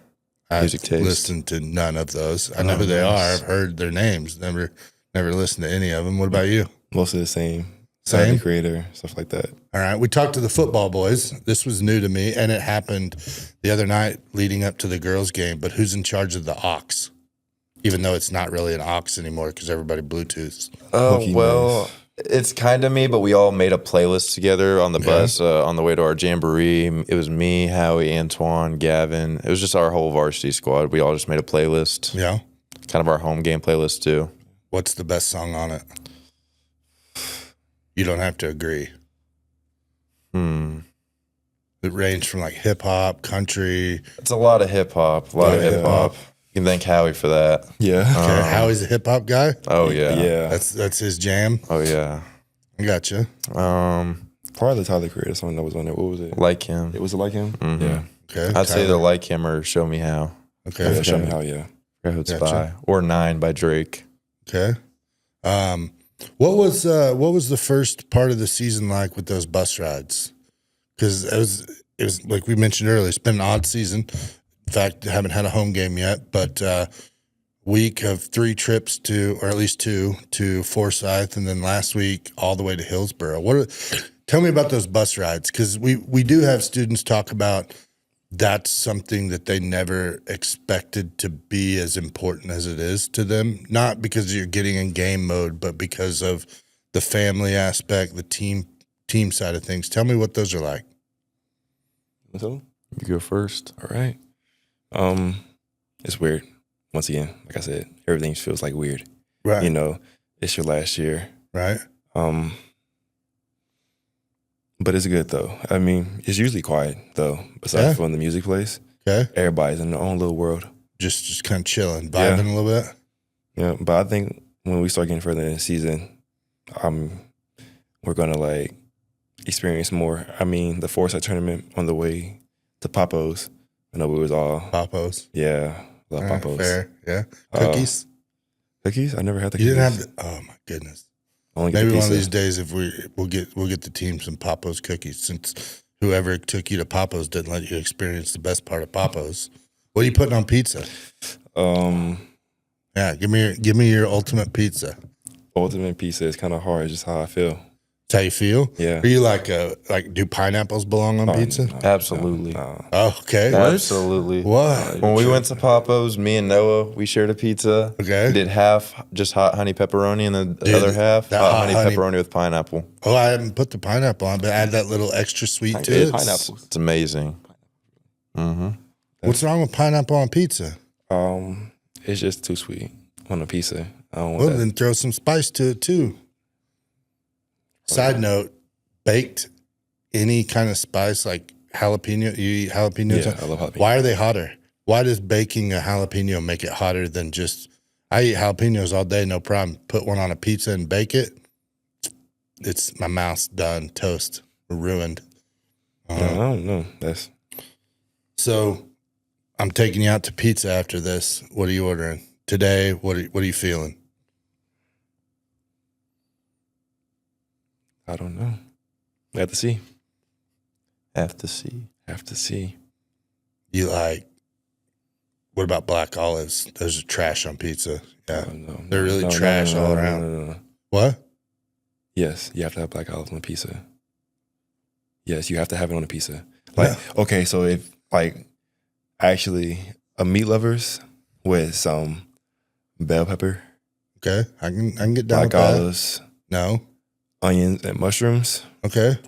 [SPEAKER 10] music
[SPEAKER 9] I've
[SPEAKER 10] taste.
[SPEAKER 9] listened to none of those. I know who they are. I've heard their names. Never listened to any of them. What about you?
[SPEAKER 8] Mostly the same.
[SPEAKER 9] Same?
[SPEAKER 8] The Creator, stuff like that.
[SPEAKER 9] All right. We talked to the football boys. This was new to me, and it happened the other night leading up to the girls' game. But who's in charge of the aux? Even though it's not really an aux anymore because everybody Bluetooths.
[SPEAKER 10] Well, it's kind of me, but we all made a playlist together on the bus on the way to our jamboree. It was me, Howie, Antoine, Gavin. It was just our whole varsity squad. We all just made a playlist.
[SPEAKER 9] Yeah.
[SPEAKER 10] Kind of our home game playlist, too.
[SPEAKER 9] What's the best song on it? You don't have to agree. It ranged from like hip hop, country.
[SPEAKER 10] It's a lot of hip hop. A lot of hip hop. You can thank Howie for that.
[SPEAKER 8] Yeah.
[SPEAKER 9] Okay. Howie's a hip hop guy.
[SPEAKER 10] Oh yeah.
[SPEAKER 8] Yeah.
[SPEAKER 9] That's his jam.
[SPEAKER 10] Oh yeah.
[SPEAKER 9] I gotcha.
[SPEAKER 8] Part of the Tyler Creator song that was on there. What was it?
[SPEAKER 10] Like Him.
[SPEAKER 8] It was it Like Him?
[SPEAKER 10] Mhm.
[SPEAKER 8] Yeah.
[SPEAKER 9] Okay.
[SPEAKER 10] I'd say either Like Him or Show Me How.
[SPEAKER 9] Okay.
[SPEAKER 8] Yeah, Show Me How, yeah.
[SPEAKER 10] Forgot who it's
[SPEAKER 9] Gotcha.
[SPEAKER 10] by. Or 9 by Drake.
[SPEAKER 9] Okay. What was the first part of the season like with those bus rides? Because it was like we mentioned earlier. It's been an odd season. In fact, haven't had a home game yet, but week of 3 trips to, or at least 2 to Forsyth, and then last week all the way to Hillsboro. Tell me about those bus rides, because we do have students talk about that's something that they never expected to be as important as it is to them. Not because you're getting in game mode, but because of the family aspect, the team side of things. Tell me what those are like.
[SPEAKER 8] So,
[SPEAKER 10] You go first.
[SPEAKER 8] all right. It's weird. Once again, like I said, everything feels like weird.
[SPEAKER 9] Right.
[SPEAKER 8] You know, it's your last year.
[SPEAKER 9] Right.
[SPEAKER 8] But it's good though. I mean, it's usually quiet though. Besides when the music plays,
[SPEAKER 9] Okay.
[SPEAKER 8] everybody's in their own little world.
[SPEAKER 9] Just kind of chilling, vibing a little bit.
[SPEAKER 8] Yeah, but I think when we start getting further in the season, we're gonna like experience more. I mean, the Foresight tournament on the way to Papo's. I know we was all
[SPEAKER 9] Papos.
[SPEAKER 8] yeah, love
[SPEAKER 9] All right,
[SPEAKER 8] Papo's.
[SPEAKER 9] fair. Yeah. Cookies.
[SPEAKER 8] Cookies? I never had the
[SPEAKER 9] You
[SPEAKER 8] cookies.
[SPEAKER 9] didn't have oh my goodness.
[SPEAKER 8] Only get
[SPEAKER 9] Maybe
[SPEAKER 8] the
[SPEAKER 9] one of
[SPEAKER 8] pizza.
[SPEAKER 9] these days if we'll get the team some Papo's cookies, since whoever took you to Papo's didn't let you experience the best part of Papo's. What are you putting on pizza? Yeah, give me your ultimate pizza.
[SPEAKER 8] Ultimate pizza is kind of hard. It's just how I feel.
[SPEAKER 9] That's how you feel?
[SPEAKER 8] Yeah.
[SPEAKER 9] Are you like do pineapples belong on pizza?
[SPEAKER 10] Absolutely.
[SPEAKER 9] Oh, okay.
[SPEAKER 10] Absolutely.
[SPEAKER 9] What?
[SPEAKER 10] When we went to Papo's, me and Noah, we shared a pizza.
[SPEAKER 9] Okay.
[SPEAKER 10] We did half just hot honey pepperoni and the other half
[SPEAKER 9] that
[SPEAKER 10] hot
[SPEAKER 9] hot
[SPEAKER 10] honey
[SPEAKER 9] honey-
[SPEAKER 10] pepperoni with pineapple.
[SPEAKER 9] Oh, I haven't put the pineapple on, but add that little extra sweet to it.
[SPEAKER 8] Pineapple.
[SPEAKER 10] It's amazing.
[SPEAKER 9] What's wrong with pineapple on pizza?
[SPEAKER 8] It's just too sweet on a pizza. I don't want
[SPEAKER 9] Well,
[SPEAKER 8] that.
[SPEAKER 9] then throw some spice to it too. Side note, baked any kind of spice like jalapeno. You eat jalapenos?
[SPEAKER 8] Yeah, I love jalapeno.
[SPEAKER 9] Why are they hotter? Why does baking a jalapeno make it hotter than just? I eat jalapenos all day, no problem. Put one on a pizza and bake it. It's my mouth's done, toast, ruined.
[SPEAKER 8] I don't know. That's
[SPEAKER 9] So, I'm taking you out to pizza after this. What are you ordering today? What are you feeling?
[SPEAKER 8] I don't know. We have to see.
[SPEAKER 10] Have to see.
[SPEAKER 8] Have to see.
[SPEAKER 9] You like? What about black olives? Those are trash on pizza. Yeah,
[SPEAKER 8] No,
[SPEAKER 9] they're really trash all around.
[SPEAKER 8] No.
[SPEAKER 9] What?
[SPEAKER 8] Yes, you have to have black olives on a pizza. Yes, you have to have it on a pizza. Like, okay, so if like actually a meat lovers with some bell pepper,
[SPEAKER 9] Okay, I can get down
[SPEAKER 8] black
[SPEAKER 9] with that.
[SPEAKER 8] olives,
[SPEAKER 9] No.
[SPEAKER 8] onions, and mushrooms.
[SPEAKER 9] Okay.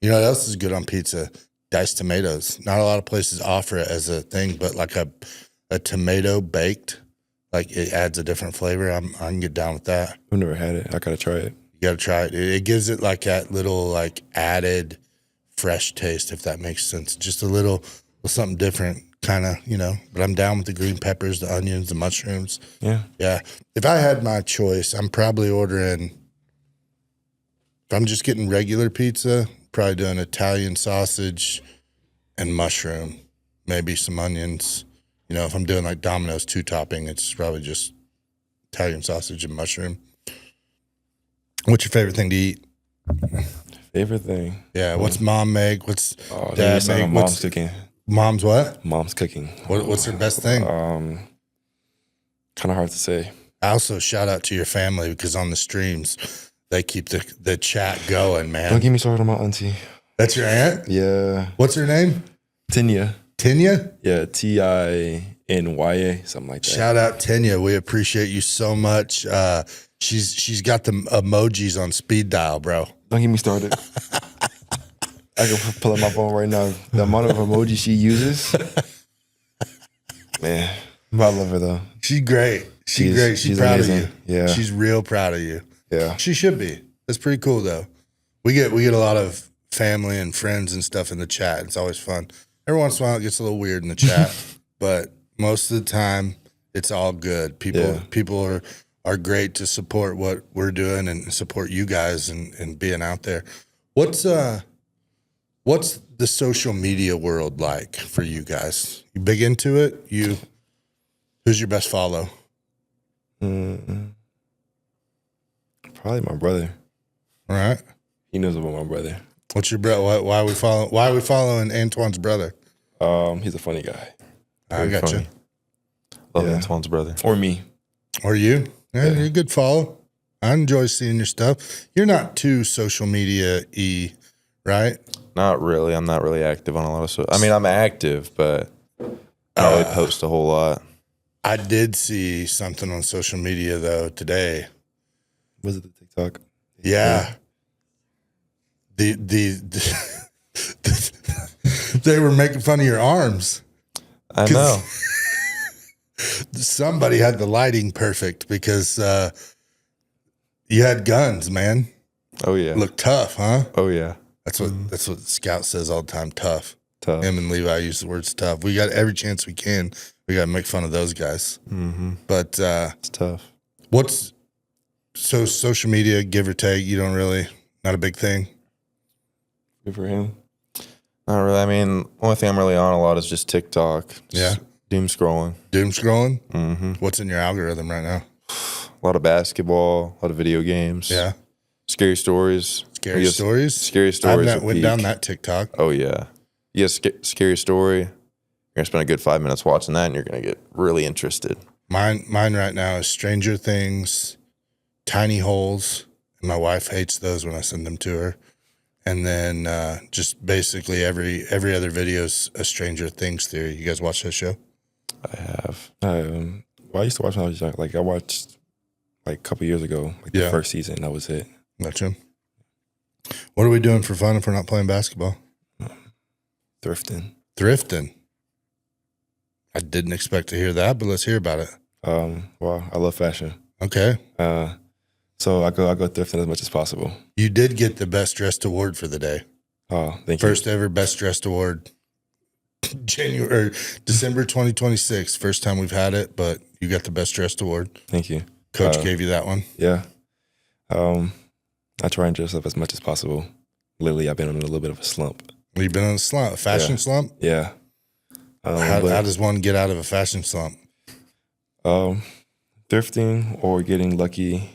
[SPEAKER 9] You know what else is good on pizza? Diced tomatoes. Not a lot of places offer it as a thing, but like a tomato baked, like it adds a different flavor. I can get down with that.
[SPEAKER 8] I've never had it. I gotta try it.
[SPEAKER 9] You got to try it. It gives it like that little like added fresh taste, if that makes sense. Just a little something different, kind of, you know. But I'm down with the green peppers, the onions, the mushrooms.
[SPEAKER 8] Yeah.
[SPEAKER 9] Yeah. If I had my choice, I'm probably ordering. If I'm just getting regular pizza, probably doing Italian sausage and mushroom, maybe some onions. You know, if I'm doing like Domino's 2-topping, it's probably just Italian sausage and mushroom. What's your favorite thing to eat?
[SPEAKER 8] Favorite thing?
[SPEAKER 9] Yeah, what's mom make? What's
[SPEAKER 8] Dad
[SPEAKER 9] dad make?
[SPEAKER 8] Mom's cooking.
[SPEAKER 9] Mom's what?
[SPEAKER 8] Mom's cooking.
[SPEAKER 9] What's her best thing?
[SPEAKER 8] Kind of hard to say.
[SPEAKER 9] I also shout out to your family because on the streams, they keep the chat going, man.
[SPEAKER 8] Don't get me started on my auntie.
[SPEAKER 9] That's your aunt?
[SPEAKER 8] Yeah.
[SPEAKER 9] What's her name?
[SPEAKER 8] Tinya.
[SPEAKER 9] Tinya?
[SPEAKER 8] Yeah, Tinya, something like that.
[SPEAKER 9] Shout out Tinya. We appreciate you so much. She's got the emojis on speed dial, bro.
[SPEAKER 8] Don't get me started. I can pull up my phone right now. The amount of emojis she uses. Man, I love her though.
[SPEAKER 9] She's great. She's great. She's proud
[SPEAKER 8] amazing.
[SPEAKER 9] of you.
[SPEAKER 8] Yeah.
[SPEAKER 9] She's real proud of you.
[SPEAKER 8] Yeah.
[SPEAKER 9] She should be. That's pretty cool though. We get a lot of family and friends and stuff in the chat. It's always fun. Every once in a while it gets a little weird in the chat, but most of the time it's all good. People are great to support what we're doing and support you guys and being out there. What's the social media world like for you guys? You big into it? Who's your best follow?
[SPEAKER 8] Probably my brother.
[SPEAKER 9] All right.
[SPEAKER 8] He knows about my brother.
[SPEAKER 9] What's your brother? Why are we following Antoine's brother?
[SPEAKER 8] He's a funny guy.
[SPEAKER 9] I got you.
[SPEAKER 10] Love Antoine's brother.
[SPEAKER 8] Or me.
[SPEAKER 9] Or you? Yeah, you're a good follow. I enjoy seeing your stuff. You're not too social media-y, right?
[SPEAKER 10] Not really. I'm not really active on a lot of stuff. I mean, I'm active, but I don't really post a whole lot.
[SPEAKER 9] I did see something on social media though today.
[SPEAKER 8] Was it the TikTok?
[SPEAKER 9] Yeah. They were making fun of your arms.
[SPEAKER 10] I know.
[SPEAKER 9] Somebody had the lighting perfect because you had guns, man.
[SPEAKER 10] Oh yeah.
[SPEAKER 9] Look tough, huh?
[SPEAKER 10] Oh yeah.
[SPEAKER 9] That's what Scout says all the time. Tough.
[SPEAKER 10] Tough.
[SPEAKER 9] Him and Levi use the words tough. We got every chance we can. We got to make fun of those guys.
[SPEAKER 10] Mm-hmm.
[SPEAKER 9] But
[SPEAKER 10] it's tough.
[SPEAKER 9] So social media, give or take, you don't really, not a big thing?
[SPEAKER 8] Good for him.
[SPEAKER 10] Not really. I mean, only thing I'm really on a lot is just TikTok.
[SPEAKER 9] Yeah.
[SPEAKER 10] Doom scrolling.
[SPEAKER 9] Doom scrolling?
[SPEAKER 10] Mm-hmm.
[SPEAKER 9] What's in your algorithm right now?
[SPEAKER 10] A lot of basketball, a lot of video games.
[SPEAKER 9] Yeah.
[SPEAKER 10] Scary stories.
[SPEAKER 9] Scary stories?
[SPEAKER 10] Scary stories.
[SPEAKER 9] I went down that TikTok.
[SPEAKER 10] Oh, yeah. You get a scary story. You're going to spend a good 5 minutes watching that, and you're going to get really interested.
[SPEAKER 9] Mine right now is Stranger Things, Tiny Holes, and my wife hates those when I send them to her. And then just basically every other video is a Stranger Things theory. You guys watch that show?
[SPEAKER 10] I have.
[SPEAKER 8] Well, I used to watch when I was young. Like I watched like a couple years ago, like the first season. That was it.
[SPEAKER 9] Gotcha. What are we doing for fun if we're not playing basketball?
[SPEAKER 8] Thrifting.
[SPEAKER 9] Thrifting. I didn't expect to hear that, but let's hear about it.
[SPEAKER 8] Well, I love fashion.
[SPEAKER 9] Okay.
[SPEAKER 8] So I go thrifting as much as possible.
[SPEAKER 9] You did get the Best Dressed Award for the day.
[SPEAKER 8] Oh, thank you.
[SPEAKER 9] First ever Best Dressed Award. December 2026. First time we've had it, but you got the Best Dressed Award.
[SPEAKER 8] Thank you.
[SPEAKER 9] Coach gave you that one.
[SPEAKER 8] Yeah. I try and dress up as much as possible. Lately, I've been in a little bit of a slump.
[SPEAKER 9] You've been on a slump, a fashion slump?
[SPEAKER 8] Yeah.
[SPEAKER 9] How does one get out of a fashion slump?
[SPEAKER 8] Thrifting or getting lucky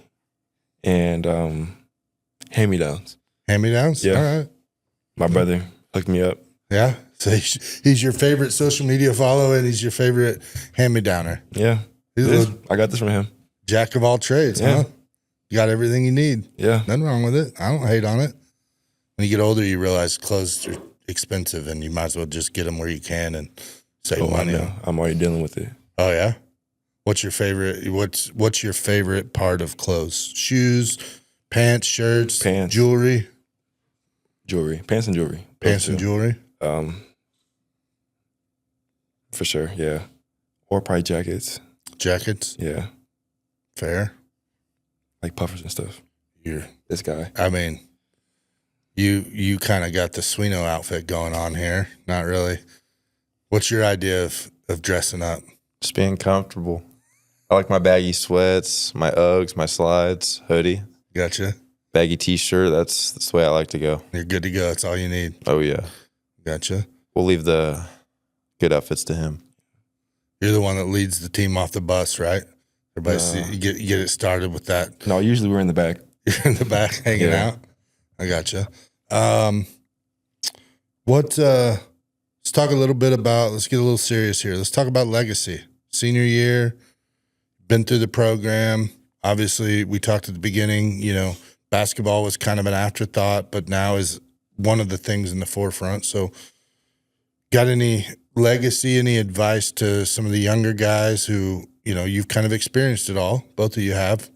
[SPEAKER 8] and hand-me-downs.
[SPEAKER 9] Hand-me-downs?
[SPEAKER 8] Yeah.
[SPEAKER 9] All right.
[SPEAKER 8] My brother hooked me up.
[SPEAKER 9] Yeah? So he's your favorite social media follow and he's your favorite hand-me-downer.
[SPEAKER 8] Yeah. I got this from him.
[SPEAKER 9] Jack of all trades, huh? You got everything you need.
[SPEAKER 8] Yeah.
[SPEAKER 9] Nothing wrong with it. I don't hate on it. When you get older, you realize clothes are expensive and you might as well just get them where you can and save money.
[SPEAKER 8] I'm already dealing with it.
[SPEAKER 9] Oh, yeah? What's your favorite? What's your favorite part of clothes? Shoes, pants, shirts,
[SPEAKER 8] Pants.
[SPEAKER 9] jewelry.
[SPEAKER 8] Pants and jewelry.
[SPEAKER 9] Pants and jewelry.
[SPEAKER 8] For sure, yeah. Or probably jackets.
[SPEAKER 9] Jackets.
[SPEAKER 8] Yeah,
[SPEAKER 9] Fair.
[SPEAKER 8] like puffers and stuff.
[SPEAKER 9] You're.
[SPEAKER 8] This guy.
[SPEAKER 9] I mean, you kind of got the Swino outfit going on here. Not really. What's your idea of dressing up?
[SPEAKER 10] Just being comfortable. I like my baggy sweats, my Uggs, my slides, hoodie,
[SPEAKER 9] Gotcha.
[SPEAKER 10] baggy T-shirt. That's the way I like to go.
[SPEAKER 9] You're good to go. That's all you need.
[SPEAKER 10] Oh yeah.
[SPEAKER 9] Gotcha.
[SPEAKER 10] We'll leave the good outfits to him.
[SPEAKER 9] You're the one that leads the team off the bus, right? Everybody, you get it started with that.
[SPEAKER 8] No, usually we're in the back.
[SPEAKER 9] You're in the back hanging
[SPEAKER 8] Yeah.
[SPEAKER 9] out. I gotcha. Let's talk a little bit about, let's get a little serious here. Let's talk about legacy. Senior year, been through the program. Obviously, we talked at the beginning, basketball was kind of an afterthought, but now is one of the things in the forefront. So got any legacy, any advice to some of the younger guys who, you've kind of experienced it all. Both of you have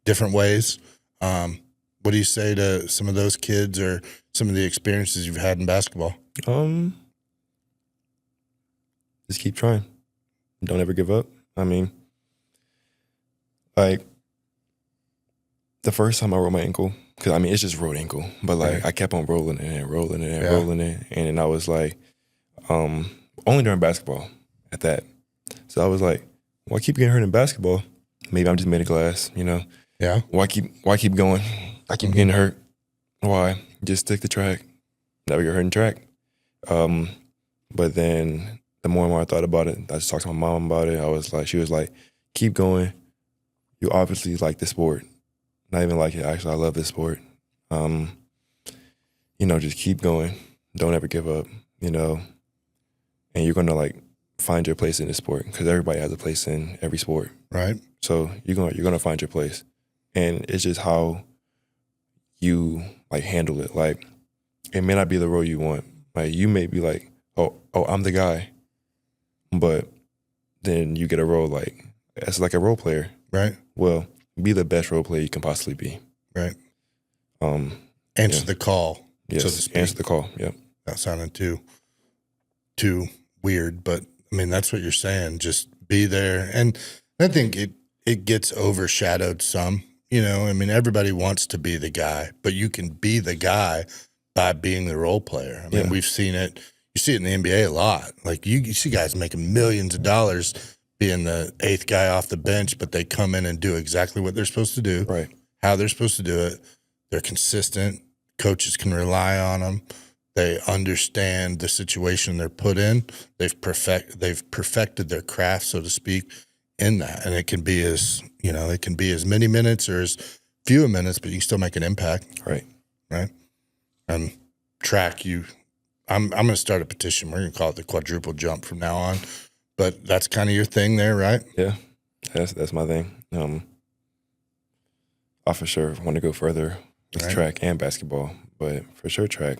[SPEAKER 9] different ways. What do you say to some of those kids or some of the experiences you've had in basketball?
[SPEAKER 8] Just keep trying. Don't ever give up. I mean, like, the first time I rolled my ankle, because, it's just rolled ankle, but, I kept on rolling it and rolling it and rolling it, and then I was like, only during basketball at that. So I was like, why keep getting hurt in basketball? Maybe I'm just made of glass,
[SPEAKER 9] Yeah.
[SPEAKER 8] Why keep going? I keep getting hurt. Why? Just stick to track. Never get hurt in track. But then the more and more I thought about it, I just talked to my mom about it. She was like, keep going. You obviously like the sport. Not even like it. Actually, I love this sport. Just keep going. Don't ever give up, and you're going to find your place in this sport because everybody has a place in every sport.
[SPEAKER 9] Right.
[SPEAKER 8] So you're going to find your place. And it's just how you handle it. It may not be the role you want. You may be like, oh, I'm the guy. But then you get a role as a role player.
[SPEAKER 9] Right.
[SPEAKER 8] Well, be the best role player you can possibly be.
[SPEAKER 9] Right. Answer the call.
[SPEAKER 8] Yes,
[SPEAKER 9] so to speak.
[SPEAKER 8] answer the call. Yep.
[SPEAKER 9] That sounded too weird, but that's what you're saying. Just be there. And I think it gets overshadowed some, everybody wants to be the guy, but you can be the guy by being the role player. We've seen it. You see it in the NBA a lot. You see guys making millions of dollars being the eighth guy off the bench, but they come in and do exactly what they're supposed to do,
[SPEAKER 8] right?
[SPEAKER 9] How they're supposed to do it. They're consistent. Coaches can rely on them. They understand the situation they're put in. They've perfected their craft, so to speak, in that. And it can be as many minutes or as few minutes, but you can still make an impact.
[SPEAKER 8] Right.
[SPEAKER 9] Right. And track, I'm going to start a petition. We're going to call it the quadruple jump from now on. But that's kind of your thing there, right?
[SPEAKER 8] Yeah. That's my thing. I for sure want to go further with track and basketball, but for sure track.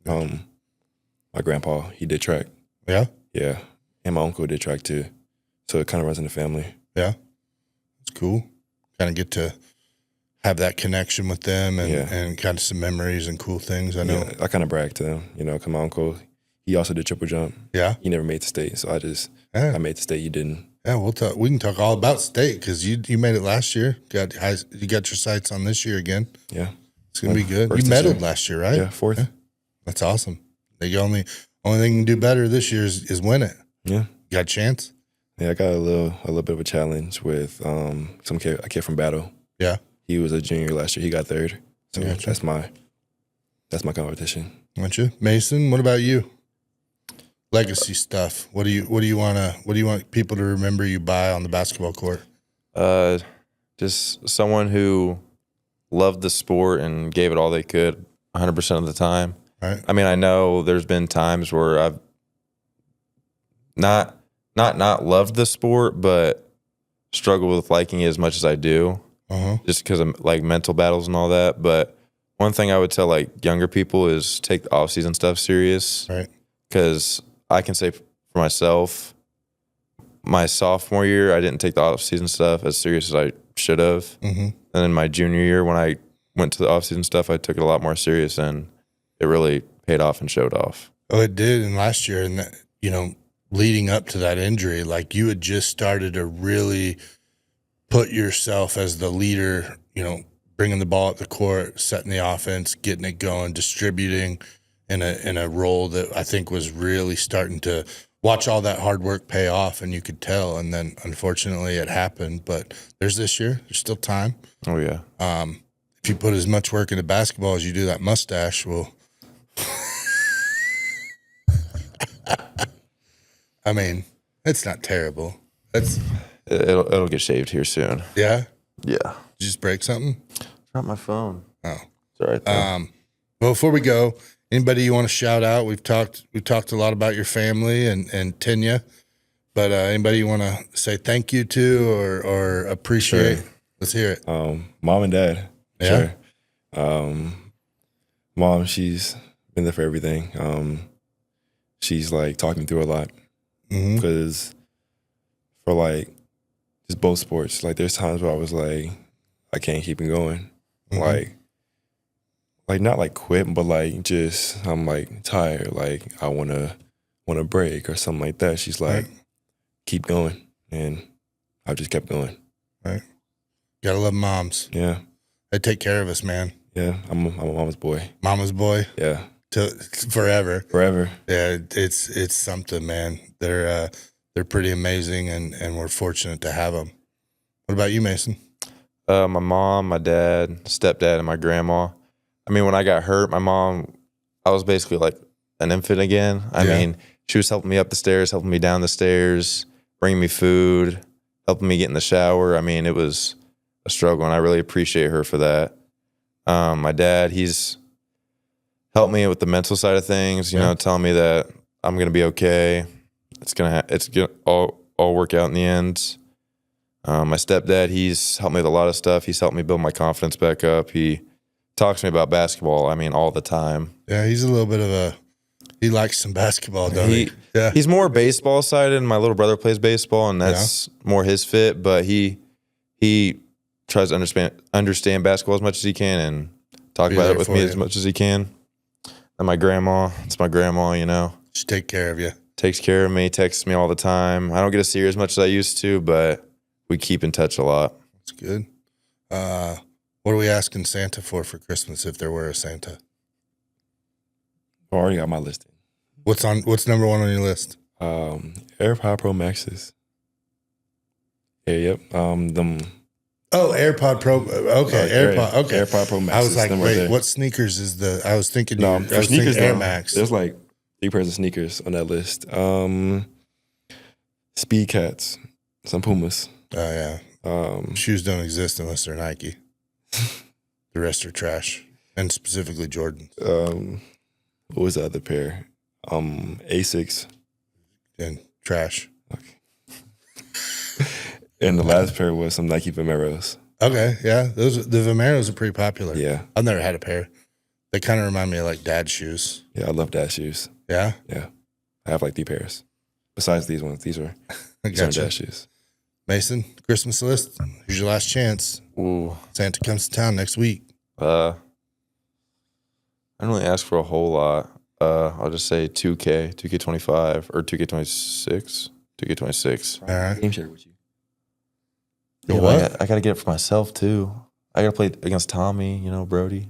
[SPEAKER 8] My grandpa, he did track.
[SPEAKER 9] Yeah?
[SPEAKER 8] Yeah. And my uncle did track too. So it kind of runs in the family.
[SPEAKER 9] Yeah. It's cool. Kind of get to have that connection with them and kind of some memories and cool things. I know.
[SPEAKER 8] Yeah, I kind of brag to them, because my uncle, he also did triple jump.
[SPEAKER 9] Yeah.
[SPEAKER 8] He never made the state. So I made the state. You didn't.
[SPEAKER 9] Yeah, we can talk all about state because you made it last year. You got your sights on this year again.
[SPEAKER 8] Yeah.
[SPEAKER 9] It's going to be good. You medaled last year, right?
[SPEAKER 8] Yeah, fourth. Yeah.
[SPEAKER 9] That's awesome. The only thing you can do better this year is win it.
[SPEAKER 8] Yeah.
[SPEAKER 9] You got a chance?
[SPEAKER 8] Yeah, I got a little bit of a challenge with a kid from Battle.
[SPEAKER 9] Yeah.
[SPEAKER 8] He was a junior last year. He got third. So
[SPEAKER 9] gotcha.
[SPEAKER 8] that's my competition.
[SPEAKER 9] Gotcha. Mason, what about you? Legacy stuff. What do you want people to remember you by on the basketball court?
[SPEAKER 10] Just someone who loved the sport and gave it all they could 100% of the time.
[SPEAKER 9] Right.
[SPEAKER 10] I know there's been times where I've not loved the sport, but struggled with liking it as much as I do, just because of mental battles and all that. But one thing I would tell younger people is take the off-season stuff serious,
[SPEAKER 9] right?
[SPEAKER 10] Because I can say for myself, my sophomore year, I didn't take the off-season stuff as serious as I should have. Mm-hmm. And then my junior year, when I went to the off-season stuff, I took it a lot more serious, and it really paid off and showed off.
[SPEAKER 9] Oh, it did. And last year, and leading up to that injury, like you had just started to really put yourself as the leader, bringing the ball up the court, setting the offense, getting it going, distributing in a role that I think was really starting to watch all that hard work pay off, and you could tell. And then unfortunately it happened, but there's this year, there's still time.
[SPEAKER 10] Oh yeah.
[SPEAKER 9] If you put as much work into basketball as you do that mustache, well, I mean, it's not terrible.
[SPEAKER 10] It'll get shaved here soon.
[SPEAKER 9] Yeah.
[SPEAKER 10] Yeah.
[SPEAKER 9] Did you just break something?
[SPEAKER 10] Dropped my phone.
[SPEAKER 9] Oh,
[SPEAKER 10] it's all right there.
[SPEAKER 9] Well, before we go, anybody you want to shout out? We've talked a lot about your family and Tenya, but anybody you want to say thank you to or appreciate? Sure. Let's hear it.
[SPEAKER 8] Mom and dad.
[SPEAKER 9] Yeah.
[SPEAKER 8] Sure. Mom, she's been there for everything. She's like talking me through a lot because for like just both sports, like there's times where I was like, I can't keep it going. Like not like quit, but like just I'm like tired. Like I wanna break or something like that. She's like, keep going, and I just kept going.
[SPEAKER 9] Right. Gotta love moms.
[SPEAKER 8] Yeah.
[SPEAKER 9] They take care of us, man.
[SPEAKER 8] Yeah. I'm a mama's boy.
[SPEAKER 9] Mama's boy.
[SPEAKER 8] Yeah.
[SPEAKER 9] Forever.
[SPEAKER 8] Forever.
[SPEAKER 9] Yeah. It's something, man. They're pretty amazing, and we're fortunate to have them. What about you, Mason?
[SPEAKER 10] My mom, my dad, stepdad, and my grandma. I mean, when I got hurt, my mom, I was basically like an infant again. I mean, she was helping me up the stairs, helping me down the stairs, bringing me food, helping me get in the shower. I mean, it was a struggle, and I really appreciate her for that. My dad, he's helped me with the mental side of things, telling me that I'm going to be okay. It's gonna all work out in the end. My stepdad, he's helped me with a lot of stuff. He's helped me build my confidence back up. He talks to me about basketball, I mean, all the time.
[SPEAKER 9] Yeah, he's a little bit of he likes some basketball, don't he? Yeah.
[SPEAKER 10] He's more baseball sided, and my little brother plays baseball, and that's more his fit, but he tries to understand basketball as much as he can and talk about it with me as much as he can. And my grandma, it's my grandma,
[SPEAKER 9] She take care of you.
[SPEAKER 10] Takes care of me, texts me all the time. I don't get to see her as much as I used to, but we keep in touch a lot.
[SPEAKER 9] That's good. What are we asking Santa for Christmas if there were a Santa?
[SPEAKER 8] I already got my listing.
[SPEAKER 9] What's number one on your list?
[SPEAKER 8] AirPod Pro Maxes. Yeah, yep. Them.
[SPEAKER 9] Oh, AirPod Pro. Okay, AirPod. Okay,
[SPEAKER 8] AirPod Pro Maxes.
[SPEAKER 9] I was like, wait,
[SPEAKER 8] right,
[SPEAKER 9] what sneakers is the? I was thinking.
[SPEAKER 8] No,
[SPEAKER 9] I was thinking Air Max.
[SPEAKER 8] There's like 3 pairs of sneakers on that list. Speed Cats, some Pumas.
[SPEAKER 9] Oh yeah. Shoes don't exist unless they're Nike. The rest are trash, and specifically Jordan.
[SPEAKER 8] What was the other pair? Asics.
[SPEAKER 9] And trash.
[SPEAKER 8] Okay. And the last pair was some Nike Vomeros.
[SPEAKER 9] Okay, yeah, the Vomeros are pretty popular.
[SPEAKER 8] Yeah,
[SPEAKER 9] I've never had a pair. They kind of remind me of like dad shoes.
[SPEAKER 8] Yeah, I love dad shoes.
[SPEAKER 9] Yeah,
[SPEAKER 8] yeah. I have like 3 pairs. Besides these ones, these are dad shoes.
[SPEAKER 9] Mason, Christmas list. Here's your last chance.
[SPEAKER 10] Ooh,
[SPEAKER 9] Santa comes to town next week.
[SPEAKER 10] I don't really ask for a whole lot. I'll just say 2K25, or 2K26. 2K26.
[SPEAKER 9] All right.
[SPEAKER 8] Game share with you.
[SPEAKER 10] Yeah, what? I got to get it for myself, too. I got to play against Tommy, Brody.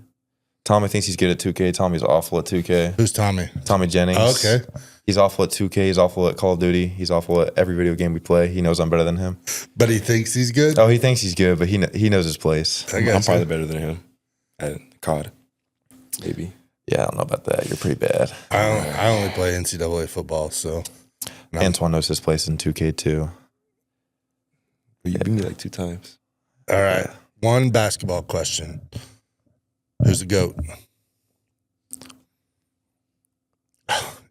[SPEAKER 10] Tommy thinks he's good at 2K. Tommy's awful at 2K.
[SPEAKER 9] Who's Tommy?
[SPEAKER 10] Tommy Jennings.
[SPEAKER 9] Oh, okay.
[SPEAKER 10] He's awful at 2K. He's awful at Call of Duty. He's awful at every video game we play. He knows I'm better than him.
[SPEAKER 9] But he thinks he's good?
[SPEAKER 10] Oh, he thinks he's good, but he knows his place.
[SPEAKER 8] I'm probably better than him at COD. Maybe.
[SPEAKER 10] Yeah, I don't know about that. You're pretty bad.
[SPEAKER 9] I only play NCAA football, so.
[SPEAKER 10] No. Antoine knows his place in 2K, too.
[SPEAKER 8] You beat me like 2 times.
[SPEAKER 9] All right. One basketball question. Who's the GOAT?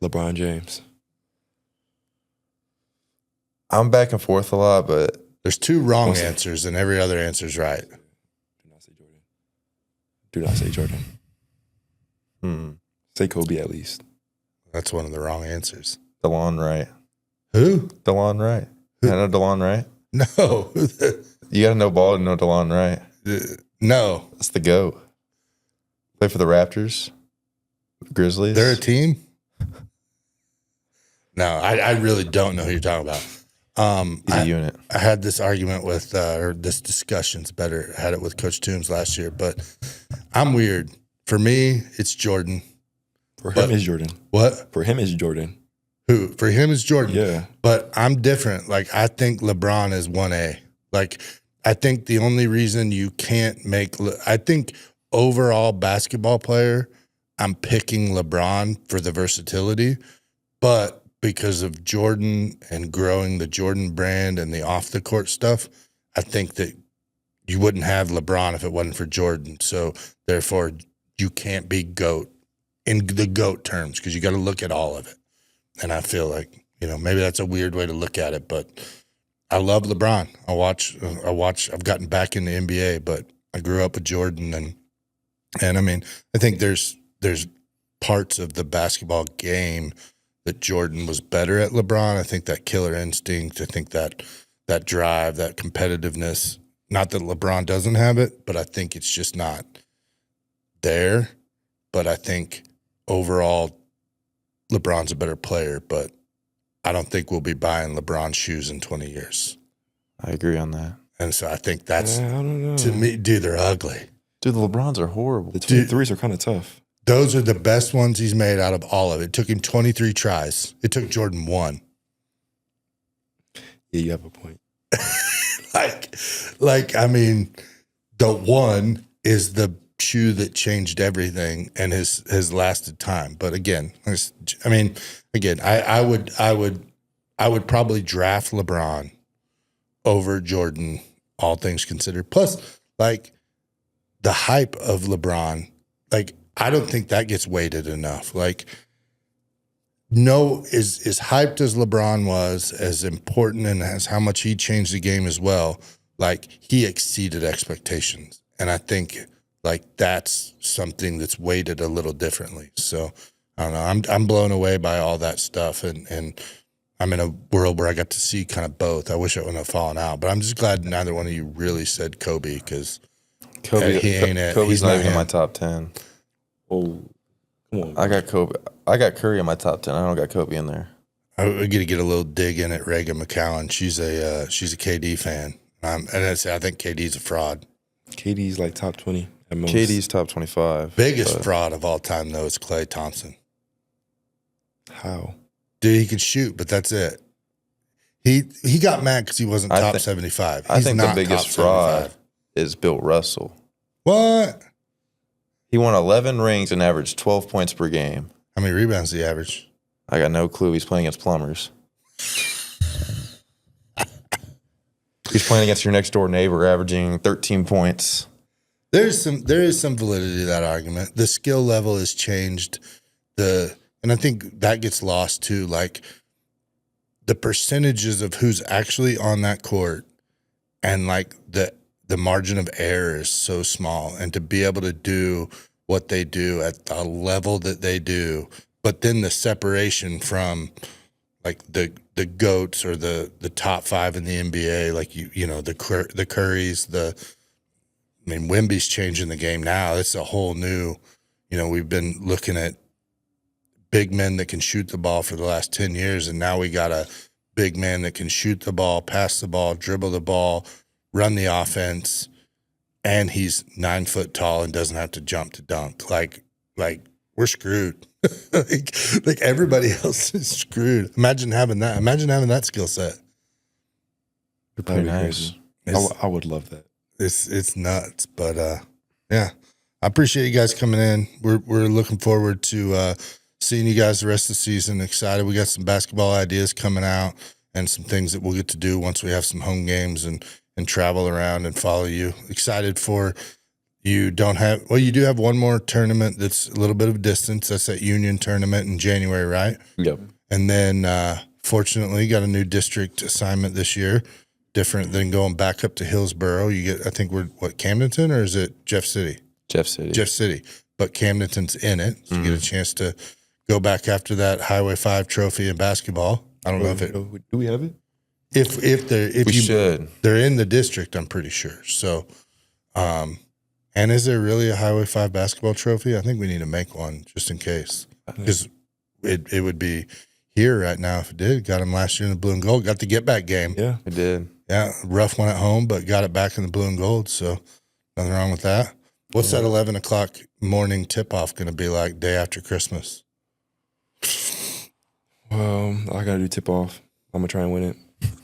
[SPEAKER 8] LeBron James.
[SPEAKER 10] I'm back and forth a lot, but
[SPEAKER 9] there's 2 wrong answers and every other answer's right.
[SPEAKER 8] Do not say Jordan. Do not say Jordan. Say Kobe at least.
[SPEAKER 9] That's one of the wrong answers.
[SPEAKER 10] DeLon Wright.
[SPEAKER 9] Who?
[SPEAKER 10] DeLon Wright. I know DeLon Wright.
[SPEAKER 9] No.
[SPEAKER 10] You got to know ball and know DeLon Wright.
[SPEAKER 9] No.
[SPEAKER 10] That's the GOAT. Play for the Raptors, Grizzlies.
[SPEAKER 9] They're a team? No, I really don't know who you're talking about.
[SPEAKER 10] He's a unit.
[SPEAKER 9] I had this argument with, or this discussion's better. I had it with Coach Toombs last year, but I'm weird. For me, it's Jordan.
[SPEAKER 8] For him, it's Jordan.
[SPEAKER 9] What?
[SPEAKER 8] For him, it's Jordan.
[SPEAKER 9] Who? For him, it's Jordan.
[SPEAKER 8] Yeah.
[SPEAKER 9] But I'm different. Like, I think LeBron is 1A. Like, I think the only reason you can't make, I think overall basketball player, I'm picking LeBron for the versatility, but because of Jordan and growing the Jordan brand and the off the court stuff, I think that you wouldn't have LeBron if it wasn't for Jordan. So therefore you can't be GOAT in the GOAT terms because you got to look at all of it. And I feel like, maybe that's a weird way to look at it, but I love LeBron. I've gotten back in the NBA, but I grew up with Jordan and I mean, I think there's parts of the basketball game that Jordan was better at LeBron. I think that killer instinct, I think that drive, that competitiveness, not that LeBron doesn't have it, but I think it's just not there. But I think overall LeBron's a better player, but I don't think we'll be buying LeBron shoes in 20 years.
[SPEAKER 10] I agree on that.
[SPEAKER 9] And so I think that's,
[SPEAKER 8] I don't know.
[SPEAKER 9] to me, dude, they're ugly.
[SPEAKER 10] Dude, the LeBrons are horrible.
[SPEAKER 8] The 23s are kind of tough.
[SPEAKER 9] Those are the best ones he's made out of all of it. It took him 23 tries. It took Jordan 1.
[SPEAKER 8] Yeah, you have a point.
[SPEAKER 9] I mean, the 1 is the shoe that changed everything and has lasted time. But again, I would probably draft LeBron over Jordan, all things considered. Plus, the hype of LeBron, I don't think that gets weighted enough. As hyped as LeBron was, as important and as how much he changed the game as well, he exceeded expectations. And I think that's something that's weighted a little differently. So I don't know. I'm blown away by all that stuff. And I'm in a world where I got to see kind of both. I wish I wouldn't have fallen out, but I'm just glad neither one of you really said Kobe because
[SPEAKER 10] Kobe's
[SPEAKER 9] he's
[SPEAKER 10] not
[SPEAKER 9] not
[SPEAKER 10] even in
[SPEAKER 9] him.
[SPEAKER 10] my top 10.
[SPEAKER 8] Oh, come on.
[SPEAKER 10] I got Kobe. I got Curry in my top 10. I don't got Kobe in there.
[SPEAKER 9] I got to get a little dig in at Reagan McCowan. She's a KD fan. And I think KD's a fraud.
[SPEAKER 8] KD's top 20 at most.
[SPEAKER 10] KD's top 25.
[SPEAKER 9] Biggest fraud of all time, though, is Klay Thompson.
[SPEAKER 8] How?
[SPEAKER 9] Dude, he could shoot, but that's it. He got mad because he wasn't top 75.
[SPEAKER 10] I think the
[SPEAKER 9] not
[SPEAKER 10] biggest
[SPEAKER 9] top
[SPEAKER 10] fraud
[SPEAKER 9] 75.
[SPEAKER 10] is Bill Russell.
[SPEAKER 9] What?
[SPEAKER 10] He won 11 rings and averaged 12 points per game.
[SPEAKER 9] How many rebounds did he average?
[SPEAKER 10] I got no clue. He's playing against plumbers. He's playing against your next door neighbor, averaging 13 points.
[SPEAKER 9] There is some validity to that argument. The skill level has changed. And I think that gets lost too. The percentages of who's actually on that court and the margin of error is so small. And to be able to do what they do at the level that they do, but then the separation from the GOATs or the top 5 in the NBA, the Currys, Wemby's changing the game now. It's a whole new, we've been looking at big men that can shoot the ball for the last 10 years, and now we got a big man that can shoot the ball, pass the ball, dribble the ball, run the offense, and he's 9 foot tall and doesn't have to jump to dunk. We're screwed. Everybody else is screwed. Imagine having that. Imagine having that skill set.
[SPEAKER 8] You're pretty
[SPEAKER 10] nice.
[SPEAKER 8] crazy. I would love that.
[SPEAKER 9] It's nuts, but yeah, I appreciate you guys coming in. We're looking forward to seeing you guys the rest of the season. Excited. We got some basketball ideas coming out and some things that we'll get to do once we have some home games and travel around and follow you. Excited for you. You do have one more tournament that's a little bit of a distance. That's that Union tournament in January, right?
[SPEAKER 8] Yep.
[SPEAKER 9] And then fortunately, you got a new district assignment this year. Different than going back up to Hillsboro. You get, I think Camdenton, or is it Jeff City?
[SPEAKER 10] Jeff City. But Camdenton's in it. So you get a chance to go back after that Highway 5 trophy in basketball. I don't know if it.
[SPEAKER 8] Do we have it?
[SPEAKER 9] if
[SPEAKER 10] We should.
[SPEAKER 9] they're in the district, I'm pretty sure. So, and is there really a Highway 5 basketball trophy? I think we need to make one just in case, because it would be here right now if it did. Got him last year in the blue and gold. Got the get back game.
[SPEAKER 8] Yeah,
[SPEAKER 10] We did.
[SPEAKER 9] Yeah, rough one at home, but got it back in the blue and gold. So nothing wrong with that. What's that 11 o'clock morning tip off going to be like day after Christmas?
[SPEAKER 8] well, I gotta do tip off. I'm gonna try and win it.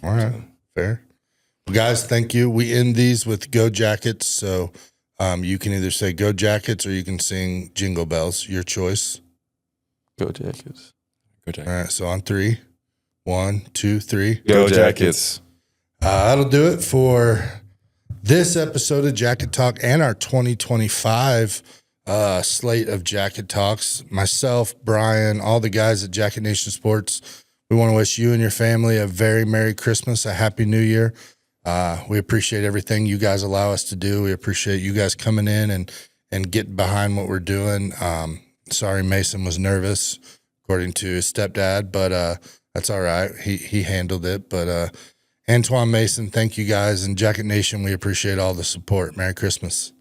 [SPEAKER 9] All right, fair. Well, guys, thank you. We end these with Go Jackets. So you can either say Go Jackets or you can sing Jingle Bells. Your choice.
[SPEAKER 10] Go Jackets.
[SPEAKER 8] Go Jackets.
[SPEAKER 9] All right, so on 3. 1, 2, 3.
[SPEAKER 10] Go Jackets.
[SPEAKER 9] That'll do it for this episode of Jacket Talk and our 2025 slate of Jacket Talks. Myself, Brian, all the guys at Jacket Nation Sports, we want to wish you and your family a very Merry Christmas, a Happy New Year. We appreciate everything you guys allow us to do. We appreciate you guys coming in and getting behind what we're doing. Sorry Mason was nervous, according to his stepdad, but that's all right. He handled it. But Antoine, Mason, thank you guys. And Jacket Nation, we appreciate all the support. Merry Christmas.